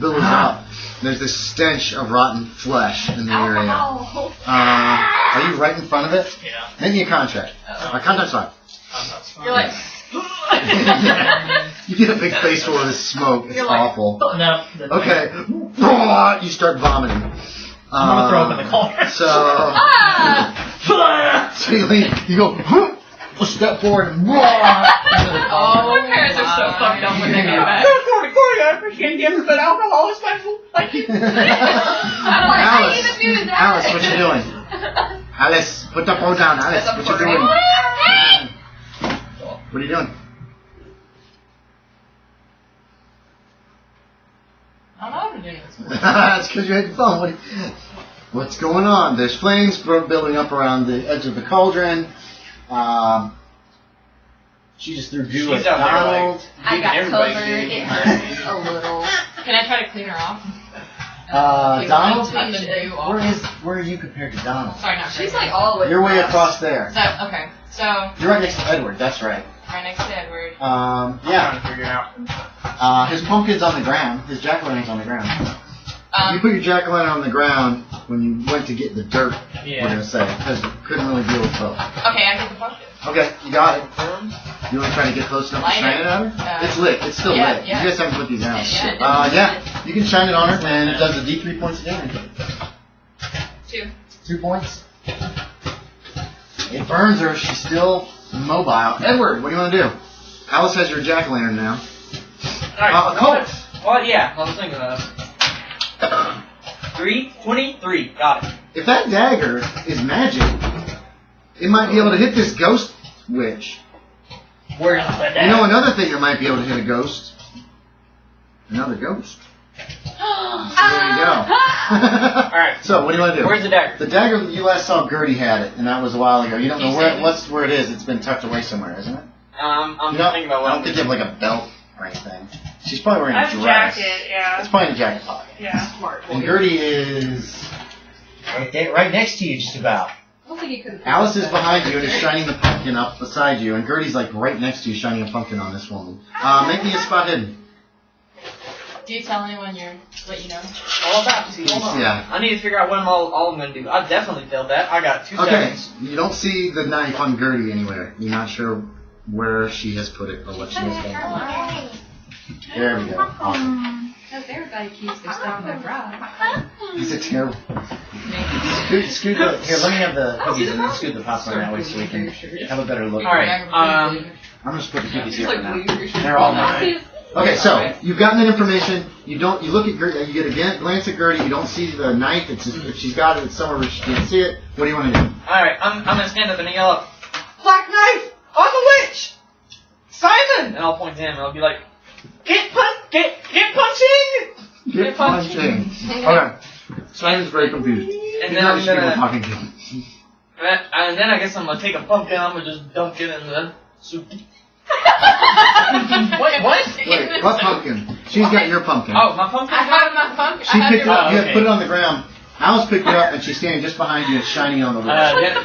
[SPEAKER 1] billows up. There's this stench of rotten flesh in the area.
[SPEAKER 4] Alcohol.
[SPEAKER 1] Are you right in front of it?
[SPEAKER 6] Yeah.
[SPEAKER 1] Make me a contract. A contract's fine.
[SPEAKER 9] You're like,
[SPEAKER 1] You get a big face full of this smoke. It's
[SPEAKER 9] You're like,
[SPEAKER 1] awful.
[SPEAKER 6] No.
[SPEAKER 1] Okay. You start vomiting.
[SPEAKER 6] I'm gonna throw up in the corner.
[SPEAKER 1] So you lean, you go, a step forward and into the
[SPEAKER 9] oh, my parents are so fucked up when they get back.
[SPEAKER 7] I appreciate the effort, but alcohol is special. Thank you.
[SPEAKER 1] Alice, what you doing? Alice, put the phone down. Alice, what you doing? What are you doing?
[SPEAKER 9] I don't know what to do this.
[SPEAKER 1] That's because you had your phone. What's going on? There's flames building up around the edge of the cauldron. She just threw goo at
[SPEAKER 7] She's out there,
[SPEAKER 1] Donald.
[SPEAKER 7] like,
[SPEAKER 4] I got
[SPEAKER 7] everybody
[SPEAKER 4] covered.
[SPEAKER 7] goo.
[SPEAKER 4] It hurts a little.
[SPEAKER 9] Can I try to clean her off?
[SPEAKER 1] Donald,
[SPEAKER 9] Touch the goo off.
[SPEAKER 1] where are you compared to Donald?
[SPEAKER 9] Sorry, not
[SPEAKER 4] She's
[SPEAKER 9] very
[SPEAKER 4] like all the way.
[SPEAKER 1] You're way across there.
[SPEAKER 9] So, okay. So,
[SPEAKER 1] You're right next to Edward. That's right.
[SPEAKER 9] right next to Edward.
[SPEAKER 1] Yeah.
[SPEAKER 7] Trying to figure it out.
[SPEAKER 1] His pumpkin's on the ground. His jack-o'-lantern's on the ground. You put your jack-o'-lantern on the ground when you went to get the dirt, we're going to say, because you couldn't really deal with both.
[SPEAKER 9] Okay, I get the pumpkin.
[SPEAKER 1] Okay, you got it. You want to try to get close enough to
[SPEAKER 9] Light
[SPEAKER 1] shine
[SPEAKER 9] it.
[SPEAKER 1] it at her? It's lit. It's still
[SPEAKER 9] yeah,
[SPEAKER 1] lit.
[SPEAKER 9] yeah.
[SPEAKER 1] You guys haven't put these out.
[SPEAKER 9] Yeah.
[SPEAKER 1] Yeah, you can shine it on her, and it does a D3 points of damage.
[SPEAKER 9] 2.
[SPEAKER 1] 2 points. It burns her. She's still mobile. Edward, what do you want to do? Alice has your jack-o'-lantern now.
[SPEAKER 7] Alright,
[SPEAKER 1] Colt.
[SPEAKER 7] well, yeah, I was thinking of that. 323. Got it.
[SPEAKER 1] If that dagger is magic, it might be able to hit this ghost witch.
[SPEAKER 7] Where's the
[SPEAKER 1] You know another thing that might be able to hit a ghost? Another ghost. There you go.
[SPEAKER 7] Alright.
[SPEAKER 1] So, what do you want to do?
[SPEAKER 7] Where's the dagger?
[SPEAKER 1] The dagger you last saw Girdie had it, and that was a while ago. You don't know where it is. It's been tucked away somewhere, isn't it?
[SPEAKER 7] I'm
[SPEAKER 1] You don't-
[SPEAKER 7] thinking about
[SPEAKER 1] I don't think you have like a belt or anything. She's probably wearing
[SPEAKER 3] I
[SPEAKER 1] a
[SPEAKER 3] have a
[SPEAKER 1] dress.
[SPEAKER 3] jacket, yeah.
[SPEAKER 1] It's probably in a jacket pocket.
[SPEAKER 3] Yeah.
[SPEAKER 1] And Girdie is right next to you, just about.
[SPEAKER 4] don't think he could.
[SPEAKER 1] Alice is behind you and is shining the pumpkin up beside you, and Girdie's like right next to you, shining a pumpkin on this woman. Make me a spot hidden.
[SPEAKER 9] Do you tell anyone what you know?
[SPEAKER 7] All about to see. Hold on.
[SPEAKER 1] Yeah.
[SPEAKER 7] I need to figure out what all I'm going to do. I definitely failed that. I got 2
[SPEAKER 1] Okay,
[SPEAKER 7] seconds.
[SPEAKER 1] you don't see the knife on Girdie anywhere. You're not sure where she has put it or what she has done. There we go. Awesome.
[SPEAKER 4] Because everybody keeps their stuff in their bra.
[SPEAKER 1] He's a terrible. Scoot the. Here, let me have the cookies and then scoot the popcorn that way so we can have a better look.
[SPEAKER 7] Alright,
[SPEAKER 1] I'm just put the cookies here for now.
[SPEAKER 4] Like,
[SPEAKER 1] They're all mine. Okay, so you've gotten that information. You look at Girdie. You get a glance at Girdie. You don't see the knife. It's just, if she's got it, it's somewhere where she can't see it. What do you want to do?
[SPEAKER 7] Alright, I'm going to stand up and yell out, Black knife on the witch! Simon! And I'll point to him and I'll be like, Get punching!
[SPEAKER 1] Get punching. Okay. Simon's very confused.
[SPEAKER 7] And
[SPEAKER 1] He's
[SPEAKER 7] then
[SPEAKER 1] not
[SPEAKER 7] I'm
[SPEAKER 1] used to people
[SPEAKER 7] gonna,
[SPEAKER 1] talking to him.
[SPEAKER 7] and then I guess I'm gonna take a pumpkin. I'm gonna just dunk it in the soup. Wait, what?
[SPEAKER 1] Wait, what pumpkin? She's got your pumpkin.
[SPEAKER 7] Oh, my pumpkin.
[SPEAKER 9] I have my pumpkin.
[SPEAKER 1] She picked it up. You
[SPEAKER 7] okay.
[SPEAKER 1] have put it on the ground. Alice picked it up and she's standing just behind you and shining on the wall.
[SPEAKER 7] Then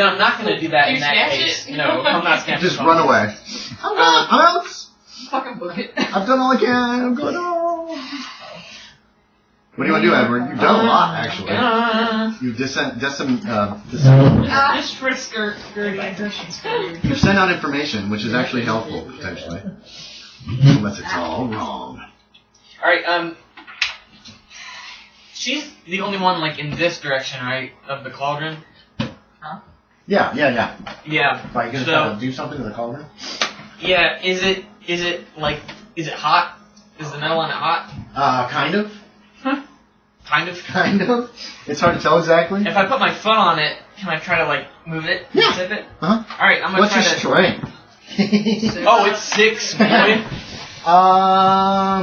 [SPEAKER 7] I'm not gonna do that
[SPEAKER 9] You
[SPEAKER 7] in that
[SPEAKER 9] snatch
[SPEAKER 7] case.
[SPEAKER 9] it?
[SPEAKER 7] No, I'm not snatching.
[SPEAKER 1] Just run away. Alice!
[SPEAKER 4] fucking book it.
[SPEAKER 1] I've done all I can. I'm going home. What do you want to do, Edward? You've done a lot, actually. You've
[SPEAKER 3] Just for Girdie.
[SPEAKER 1] you've sent out information, which is actually helpful, potentially. Unless it's all wrong.
[SPEAKER 7] Alright, she's the only one, like, in this direction, right? Of the cauldron?
[SPEAKER 1] Yeah.
[SPEAKER 7] Yeah.
[SPEAKER 1] Right, you gonna try to do something to the cauldron?
[SPEAKER 7] Yeah, is it hot? Is the metal on it hot?
[SPEAKER 1] Kind of.
[SPEAKER 7] Kind of.
[SPEAKER 1] Kind of. It's hard to tell exactly.
[SPEAKER 7] If I put my foot on it, can I try to, like, move it?
[SPEAKER 1] Yeah.
[SPEAKER 7] Tip it?
[SPEAKER 1] Huh?
[SPEAKER 7] Alright, I'm gonna
[SPEAKER 1] What's
[SPEAKER 7] try
[SPEAKER 1] your
[SPEAKER 7] to...
[SPEAKER 1] strength?
[SPEAKER 7] Oh, it's 6, boy.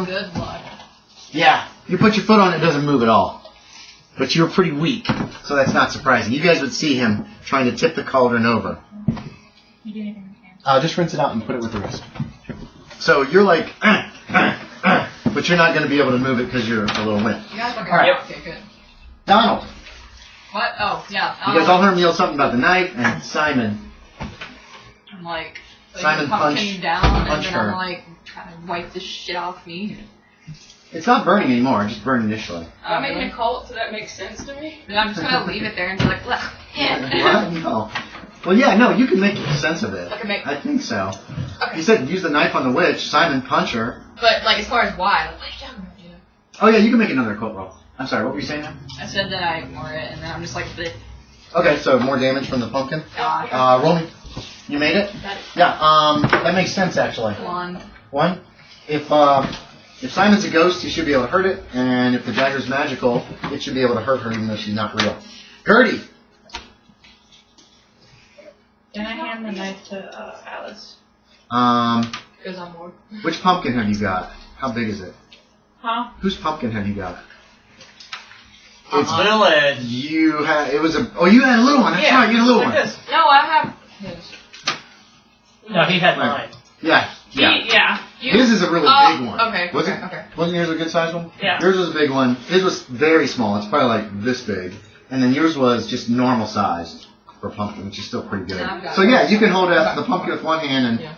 [SPEAKER 4] Good luck.
[SPEAKER 1] Yeah. You put your foot on it, it doesn't move at all. But you're pretty weak, so that's not surprising. You guys would see him trying to tip the cauldron over. Just rinse it out and put it with the rest. So you're like, but you're not going to be able to move it because you're a little limp.
[SPEAKER 4] You guys fucking
[SPEAKER 1] Alright.
[SPEAKER 4] okay, good.
[SPEAKER 1] Donald,
[SPEAKER 4] What? Oh, yeah.
[SPEAKER 1] you guys all heard him yell something about the knife, and Simon.
[SPEAKER 4] I'm like,
[SPEAKER 1] Simon
[SPEAKER 4] pumpkin
[SPEAKER 1] punched-
[SPEAKER 4] down, and
[SPEAKER 1] punched
[SPEAKER 4] then
[SPEAKER 1] her.
[SPEAKER 4] I'm like, trying to wipe this shit off me.
[SPEAKER 1] It's not burning anymore, it just burned initially.
[SPEAKER 9] I'm making a cult, so that makes sense to me.
[SPEAKER 4] Yeah, I'm just gonna leave it there and be like, look.
[SPEAKER 1] What? No. Well, yeah, no, you can make sense of it.
[SPEAKER 4] I can make-
[SPEAKER 1] I think so.
[SPEAKER 4] Okay.
[SPEAKER 1] You said use the knife on the witch, Simon punch her.
[SPEAKER 4] But like, as far as why, like, what are you talking about, dude?
[SPEAKER 1] Oh yeah, you can make another occult roll. I'm sorry, what were you saying now?
[SPEAKER 4] I said that I ignore it, and then I'm just like, bleh.
[SPEAKER 1] Okay, so more damage from the pumpkin.
[SPEAKER 4] God.
[SPEAKER 1] Roll me. You made it? Yeah, that makes sense actually. One. If Simon's a ghost, he should be able to hurt it, and if the dagger's magical, it should be able to hurt her even though she's not real. Girdie!
[SPEAKER 3] Can I hand the knife to Alice?
[SPEAKER 4] Because I'm bored.
[SPEAKER 1] Which pumpkin have you got? How big is it?
[SPEAKER 3] Huh?
[SPEAKER 1] Whose pumpkin have you got?
[SPEAKER 7] It's little Ed.
[SPEAKER 1] You had, you had a little one, that's right, you had a little
[SPEAKER 7] like
[SPEAKER 1] one.
[SPEAKER 7] this.
[SPEAKER 9] No, I have his.
[SPEAKER 6] No, he had mine.
[SPEAKER 1] Yeah.
[SPEAKER 3] Yeah.
[SPEAKER 1] His is a really big one.
[SPEAKER 9] Okay.
[SPEAKER 1] Was
[SPEAKER 9] okay,
[SPEAKER 1] it?
[SPEAKER 9] Okay.
[SPEAKER 1] Wasn't yours a good size one?
[SPEAKER 3] Yeah.
[SPEAKER 1] Yours was a big one. His was very small. It's probably like this big. And then yours was just normal sized for pumpkin, which is still pretty good.
[SPEAKER 4] I've got
[SPEAKER 1] So yeah, you can hold the pumpkin with one hand and...
[SPEAKER 9] Yeah.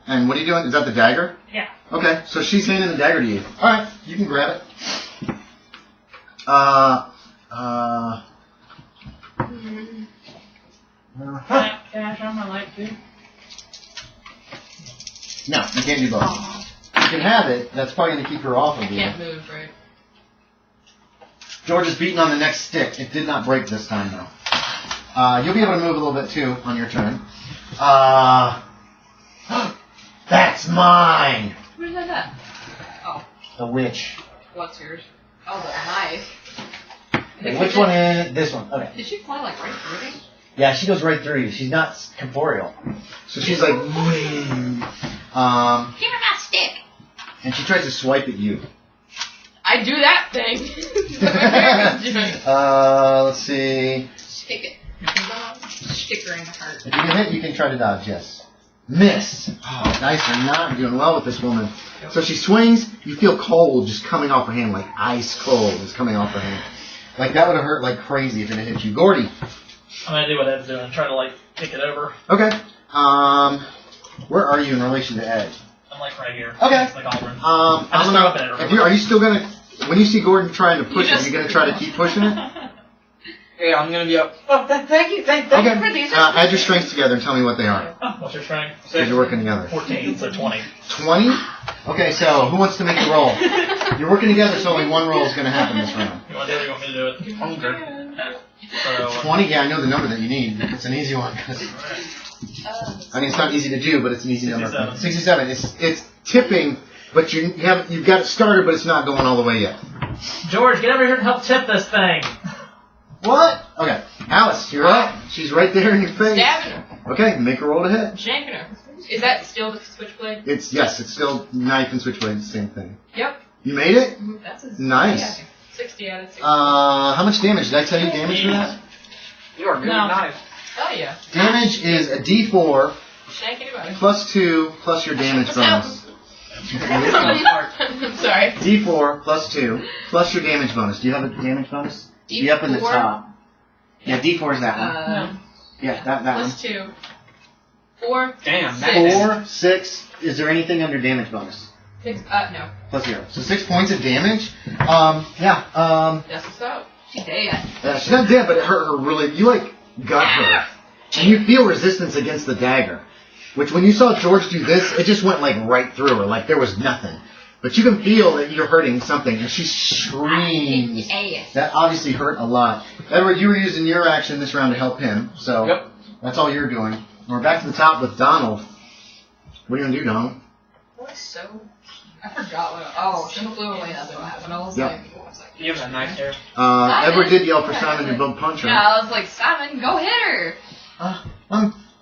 [SPEAKER 1] And what are you doing? Is that the dagger?
[SPEAKER 3] Yeah.
[SPEAKER 1] Okay, so she's handing the dagger to you. Alright, you can grab it.
[SPEAKER 3] Can I show my light too?
[SPEAKER 1] No, you can't do both. You can have it. That's probably going to keep her off of you.
[SPEAKER 9] Can't move, right?
[SPEAKER 1] George is beating on the next stick. It did not break this time, though. You'll be able to move a little bit, too, on your turn. That's mine!
[SPEAKER 4] Where's that at? Oh,
[SPEAKER 1] The witch.
[SPEAKER 4] what's yours? Oh, the knife.
[SPEAKER 1] Okay, which one is this one? Okay.
[SPEAKER 4] Did she fly like right through me?
[SPEAKER 1] Yeah, she goes right through you. She's not corporeal. So she's like...
[SPEAKER 5] Give her my stick.
[SPEAKER 1] and she tries to swipe at you.
[SPEAKER 9] I do that thing.
[SPEAKER 1] Let's see...
[SPEAKER 4] Stick it. Stick her in the heart.
[SPEAKER 1] If you can hit, you can try to dodge, yes. Miss! Oh, dice are not doing well with this woman. So she swings, you feel cold just coming off her hand, like ice cold is coming off her hand. Like, that would have hurt like crazy if it had hit you. Girdie.
[SPEAKER 6] I'm gonna do what Ed's doing, try to like kick it over.
[SPEAKER 1] Okay. Where are you in relation to Ed?
[SPEAKER 6] I'm like right here.
[SPEAKER 1] Okay.
[SPEAKER 6] Like Auburn.
[SPEAKER 1] I'm
[SPEAKER 6] just
[SPEAKER 1] gonna.
[SPEAKER 6] throw up in it, remember?
[SPEAKER 1] Are you still gonna? When you see Gordon trying to push it, are you gonna try to keep pushing it?
[SPEAKER 7] Yeah, I'm gonna be up. Oh, thank you for these.
[SPEAKER 1] Add your strengths together and tell me what they are.
[SPEAKER 6] What's your strength?
[SPEAKER 1] Because you're working together.
[SPEAKER 6] 14, so 20.
[SPEAKER 1] 20? Okay, so who wants to make the roll? You're working together, so only one roll is going to happen this round.
[SPEAKER 6] You want to do it? You want me to do it?
[SPEAKER 7] I'm good.
[SPEAKER 6] So,
[SPEAKER 1] 20? Yeah, I know the number that you need. It's an easy one. I mean, it's not easy to do, but it's an easy number.
[SPEAKER 6] 67.
[SPEAKER 1] 67. It's tipping, but you've got it started, but it's not going all the way yet.
[SPEAKER 6] George, get over here and help tip this thing.
[SPEAKER 1] What? Okay, Alice, you're up. She's right there in your face.
[SPEAKER 9] Stabbing her.
[SPEAKER 1] Okay, make a roll to hit.
[SPEAKER 9] Shanking her. Is that still the switchblade?
[SPEAKER 1] It's still knife and switchblade, the same thing.
[SPEAKER 9] Yep.
[SPEAKER 1] You made it?
[SPEAKER 9] That's a
[SPEAKER 1] Nice.
[SPEAKER 9] 60 out of 60.
[SPEAKER 1] How much damage? Did I tell you damage for that?
[SPEAKER 7] You are good
[SPEAKER 3] No.
[SPEAKER 7] at knives.
[SPEAKER 9] Oh yeah.
[SPEAKER 1] Damage is a D4
[SPEAKER 9] Shank anybody.
[SPEAKER 1] plus 2 plus your damage bonus.
[SPEAKER 9] I'm sorry.
[SPEAKER 1] D4 plus 2 plus your damage bonus. Do you have a damage bonus? Be up in the top. Yeah, D4 is that one. Yeah, that one.
[SPEAKER 9] Plus 2. 4.
[SPEAKER 7] Damn,
[SPEAKER 1] 4, 6. Is there anything under damage bonus?
[SPEAKER 9] 6. No.
[SPEAKER 1] Plus 0. So 6 points of damage. Yeah.
[SPEAKER 9] That's what's up.
[SPEAKER 4] She's dead.
[SPEAKER 1] She's not dead, but it hurt her really. You got her, and you feel resistance against the dagger. Which, when you saw George do this, it just went right through her, like there was nothing. But you can feel that you're hurting something, and she screams. That obviously hurt a lot. Edward, you were using your action this round to help him, so that's all you're doing. We're back to the top with Donald. What are you gonna do, Donald?
[SPEAKER 4] That was so... I forgot what... Oh, she flew away, that's what happened. I was like...
[SPEAKER 7] You have that knife there.
[SPEAKER 1] Edward did yell for Simon to punch her.
[SPEAKER 4] Yeah, I was like, Simon, go hit her!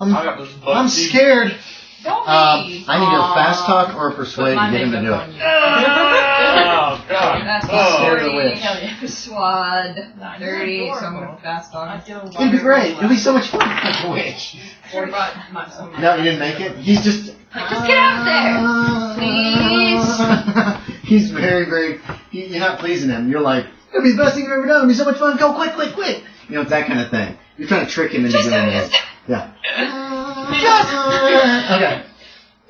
[SPEAKER 1] I'm scared.
[SPEAKER 4] Don't be!
[SPEAKER 1] I need a fast talk or a persuade to get him to do it.
[SPEAKER 6] Oh, God.
[SPEAKER 4] That's
[SPEAKER 1] Oh. Scare the
[SPEAKER 4] 30.
[SPEAKER 1] witch.
[SPEAKER 4] Swad. 30, so I'm gonna fast talk.
[SPEAKER 1] It'd be great. It'd be so much fun like a witch.
[SPEAKER 4] 45.
[SPEAKER 1] No, you didn't make it? He's just...
[SPEAKER 4] Just get out there! Please!
[SPEAKER 1] He's very, very... You're not pleasing him. You're like, it'll be the best thing you've ever done. It'll be so much fun. Go, quick, quick, quick. You know, it's that kind of thing. You're trying to trick him into doing it. Yeah. Okay.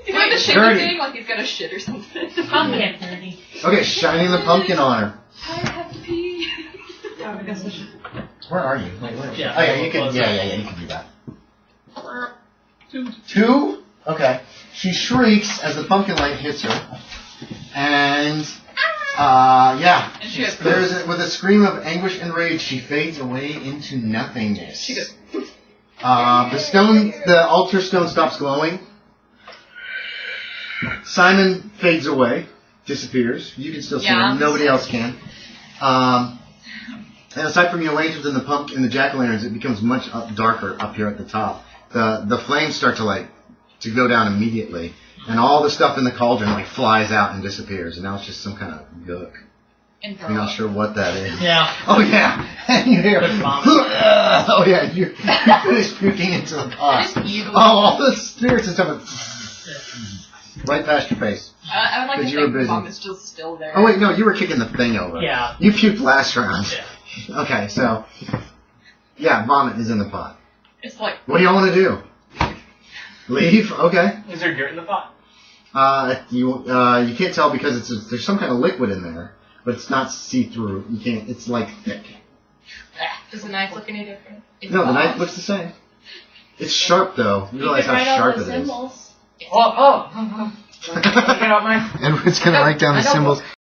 [SPEAKER 4] He's doing the shit
[SPEAKER 1] Gertrude.
[SPEAKER 4] thing like he's got a shit or something.
[SPEAKER 2] Pumpkin, Gertie.
[SPEAKER 1] Okay, shining the pumpkin on her.
[SPEAKER 4] I have to pee.
[SPEAKER 1] Where are you? Wait, where?
[SPEAKER 6] Yeah,
[SPEAKER 1] Oh, yeah, you can.
[SPEAKER 6] close
[SPEAKER 1] Yeah, you can do that. 2. Okay. She shrieks as the pumpkin light hits her, and yeah.
[SPEAKER 4] And she goes,
[SPEAKER 1] With a scream of anguish and rage, she fades away into nothingness.
[SPEAKER 4] She goes,
[SPEAKER 1] the altar stone stops glowing. Simon fades away, disappears. You can still see him. Nobody else can. And aside from your range within the the jack-o'-lanterns, it becomes much darker up here at the top. The flames start to go down immediately, and all the stuff in the cauldron flies out and disappears. And now it's just some kind of gook. You're not sure what that is.
[SPEAKER 6] Yeah.
[SPEAKER 1] Oh yeah, and you hear. Oh yeah, you finish puking into the pot. Oh, all the spirits and stuff. Right past your face.
[SPEAKER 4] I would like to
[SPEAKER 1] you were
[SPEAKER 4] think
[SPEAKER 1] busy.
[SPEAKER 4] Mom is still there.
[SPEAKER 1] Oh wait, no, you were kicking the thing over.
[SPEAKER 6] Yeah.
[SPEAKER 1] You puked last round.
[SPEAKER 6] Yeah.
[SPEAKER 1] Okay, so yeah, vomit is in the pot.
[SPEAKER 4] It's like...
[SPEAKER 1] What do y'all want to do? Leave? Okay.
[SPEAKER 7] Is there dirt in the pot?
[SPEAKER 1] You can't tell because there's some kind of liquid in there, but it's not see-through. You can't. It's thick.
[SPEAKER 9] Does the knife look any different?
[SPEAKER 1] No, the knife looks the same. It's sharp though. You realize how sharp it is.
[SPEAKER 7] Oh. Get out my...
[SPEAKER 1] Edward's gonna write down the symbols.